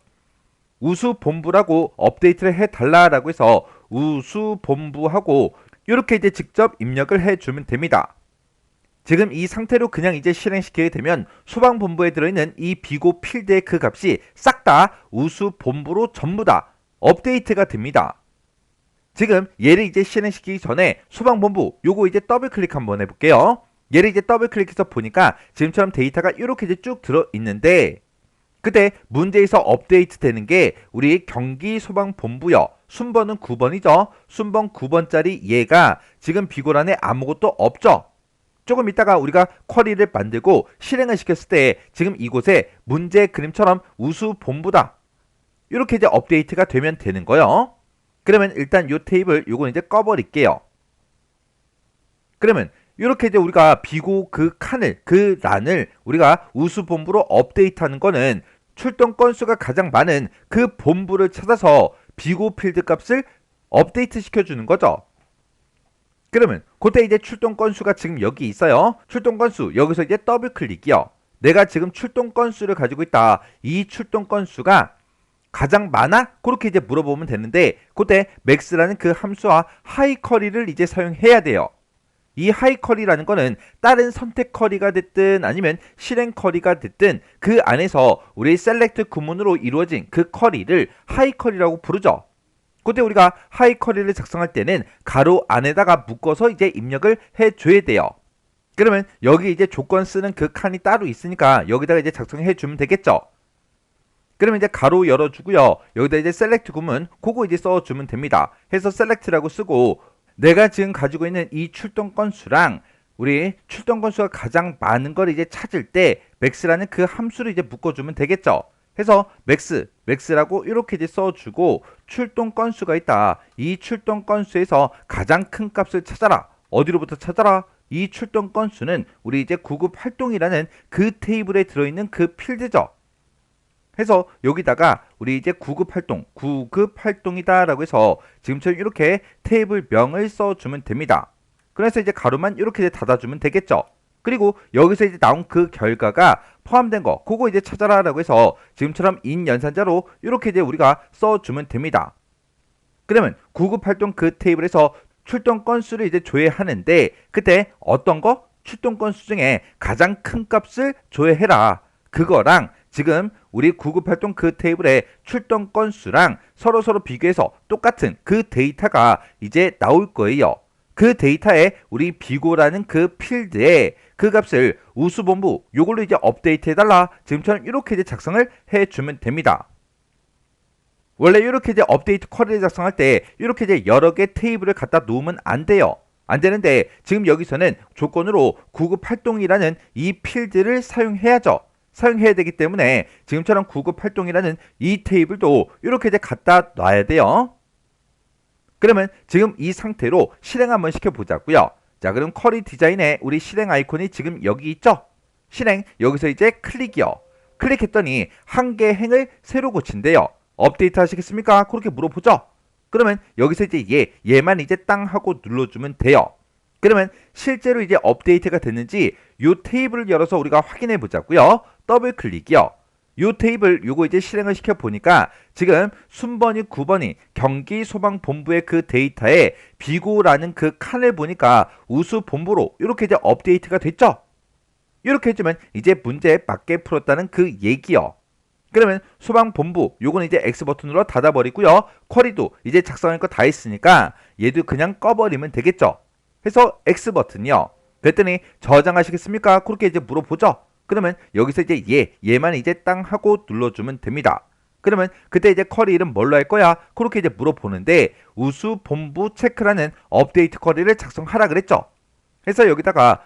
우수본부라고 업데이트를 해달라라고 해서 우수본부하고 이렇게 이제 직접 입력을 해주면 됩니다. 지금 이 상태로 그냥 이제 실행시키게 되면 소방본부에 들어있는 이 비고 필드의 그 값이 싹 다 우수본부로 전부 다 업데이트가 됩니다. 지금 얘를 이제 실행시키기 전에 소방본부 요거 이제 더블 클릭 한번 해볼게요. 얘를 이제 더블 클릭해서 보니까 지금처럼 데이터가 이렇게 이제 쭉 들어있는데 그때 문제에서 업데이트 되는 게 우리 경기소방본부요. 순번은 9번이죠. 순번 9번짜리 얘가 지금 비고란에 아무것도 없죠. 조금 이따가 우리가 쿼리를 만들고 실행을 시켰을 때 지금 이곳에 문제 그림처럼 우수본부다. 이렇게 이제 업데이트가 되면 되는 거예요. 그러면 일단 요 테이블 요건 이제 꺼버릴게요. 그러면 이렇게 이제 우리가 비고 그 칸을 그 란을 우리가 우수본부로 업데이트하는 거는 출동 건수가 가장 많은 그 본부를 찾아서 비고 필드 값을 업데이트 시켜주는 거죠. 그러면 그때 이제 출동 건수가 지금 여기 있어요. 출동 건수 여기서 이제 더블 클릭이요. 내가 지금 출동 건수를 가지고 있다. 이 출동 건수가 가장 많아? 그렇게 이제 물어보면 되는데 그때 max라는 그 함수와 하이 쿼리를 이제 사용해야 돼요. 이 하이 쿼리라는 거는 다른 선택 쿼리가 됐든 아니면 실행 쿼리가 됐든 그 안에서 우리 셀렉트 구문으로 이루어진 그 쿼리를 하이 쿼리라고 부르죠. 그때 우리가 하이 쿼리를 작성할 때는 가로 안에다가 묶어서 이제 입력을 해줘야 돼요. 그러면 여기 이제 조건 쓰는 그 칸이 따로 있으니까 여기다가 이제 작성해 주면 되겠죠. 그러면 이제 가로 열어주고요. 여기다 이제 셀렉트 구문 그거 이제 써주면 됩니다. 해서 셀렉트라고 쓰고 내가 지금 가지고 있는 이 출동 건수랑 우리 출동 건수가 가장 많은 걸 이제 찾을 때 max라는 그 함수를 이제 묶어주면 되겠죠. 해서 max라고 이렇게 이제 써주고 출동 건수가 있다. 이 출동 건수에서 가장 큰 값을 찾아라. 어디로부터 찾아라? 이 출동 건수는 우리 이제 구급 활동이라는 그 테이블에 들어있는 그 필드죠. 해서 여기다가 우리 이제 구급 활동이다 라고 해서 지금처럼 이렇게 테이블 명을 써주면 됩니다. 그래서 이제 가로만 이렇게 이제 닫아주면 되겠죠. 그리고 여기서 이제 나온 그 결과가 포함된 거 그거 이제 찾아라 라고 해서 지금처럼 인 연산자로 이렇게 이제 우리가 써주면 됩니다. 그러면 구급 활동 그 테이블에서 출동 건수를 이제 조회하는데 그때 어떤 거? 출동 건수 중에 가장 큰 값을 조회해라. 그거랑 지금 우리 구급활동 그 테이블의 출동 건수랑 서로 비교해서 똑같은 그 데이터가 이제 나올 거예요. 그 데이터에 우리 비고라는 그 필드에 그 값을 우수본부 요걸로 이제 업데이트해달라. 지금처럼 이렇게 이제 작성을 해주면 됩니다. 원래 이렇게 이제 업데이트 쿼리를 작성할 때 이렇게 이제 여러 개 테이블을 갖다 놓으면 안 돼요. 안 되는데 지금 여기서는 조건으로 구급활동이라는 이 필드를 사용해야죠. 사용해야 되기 때문에 지금처럼 구급활동이라는 이 테이블도 이렇게 이제 갖다 놔야 돼요. 그러면 지금 이 상태로 실행 한번 시켜보자고요. 자, 그럼 쿼리 디자인에 우리 실행 아이콘이 지금 여기 있죠? 실행, 여기서 이제 클릭이요. 클릭했더니 한 개 행을 새로 고친대요. 업데이트 하시겠습니까? 그렇게 물어보죠. 그러면 여기서 이제 얘만 이제 땅 하고 눌러주면 돼요. 그러면 실제로 이제 업데이트가 됐는지 이 테이블을 열어서 우리가 확인해 보자고요. 더블 클릭이요. 이 테이블 요거 이제 실행을 시켜 보니까 지금 순번이 9번이 경기소방본부의 그 데이터에 비고라는 그 칸을 보니까 우수본부로 이렇게 이제 업데이트가 됐죠. 이렇게 해주면 이제 문제 맞게 풀었다는 그 얘기요. 그러면 소방본부 요거는 이제 X 버튼으로 닫아버리고요. 쿼리도 이제 작성할 거 다 했으니까 얘도 그냥 꺼버리면 되겠죠. 해서 X 버튼이요. 그랬더니 저장하시겠습니까? 그렇게 이제 물어보죠. 그러면 여기서 이제 얘만 이제 땅 하고 눌러주면 됩니다. 그러면 그때 이제 쿼리 이름 뭘로 할 거야? 그렇게 이제 물어보는데 우수본부 체크라는 업데이트 쿼리를 작성하라 그랬죠. 그래서 여기다가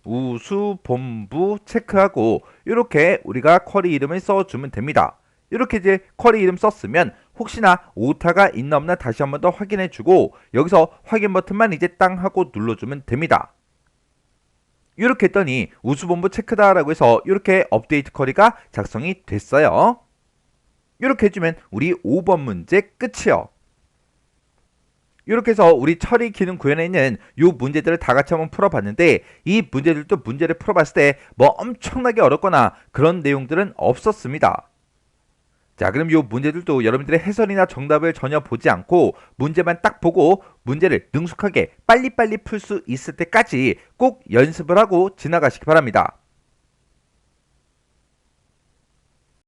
우수본부 체크하고 이렇게 우리가 쿼리 이름을 써주면 됩니다. 이렇게 이제 쿼리 이름 썼으면 혹시나 오타가 있나 없나 다시 한번 더 확인해주고 여기서 확인 버튼만 이제 땅 하고 눌러주면 됩니다. 이렇게 했더니 우수본부 체크다라고 해서 이렇게 업데이트 쿼리가 작성이 됐어요. 이렇게 해주면 우리 5번 문제 끝이요. 이렇게 해서 우리 처리 기능 구현에 있는 이 문제들을 다 같이 한번 풀어봤는데 이 문제들도 문제를 풀어봤을 때 뭐 엄청나게 어렵거나 그런 내용들은 없었습니다. 자, 그럼 이 문제들도 여러분들의 해설이나 정답을 전혀 보지 않고 문제만 딱 보고 문제를 능숙하게 빨리빨리 풀 수 있을 때까지 꼭 연습을 하고 지나가시기 바랍니다.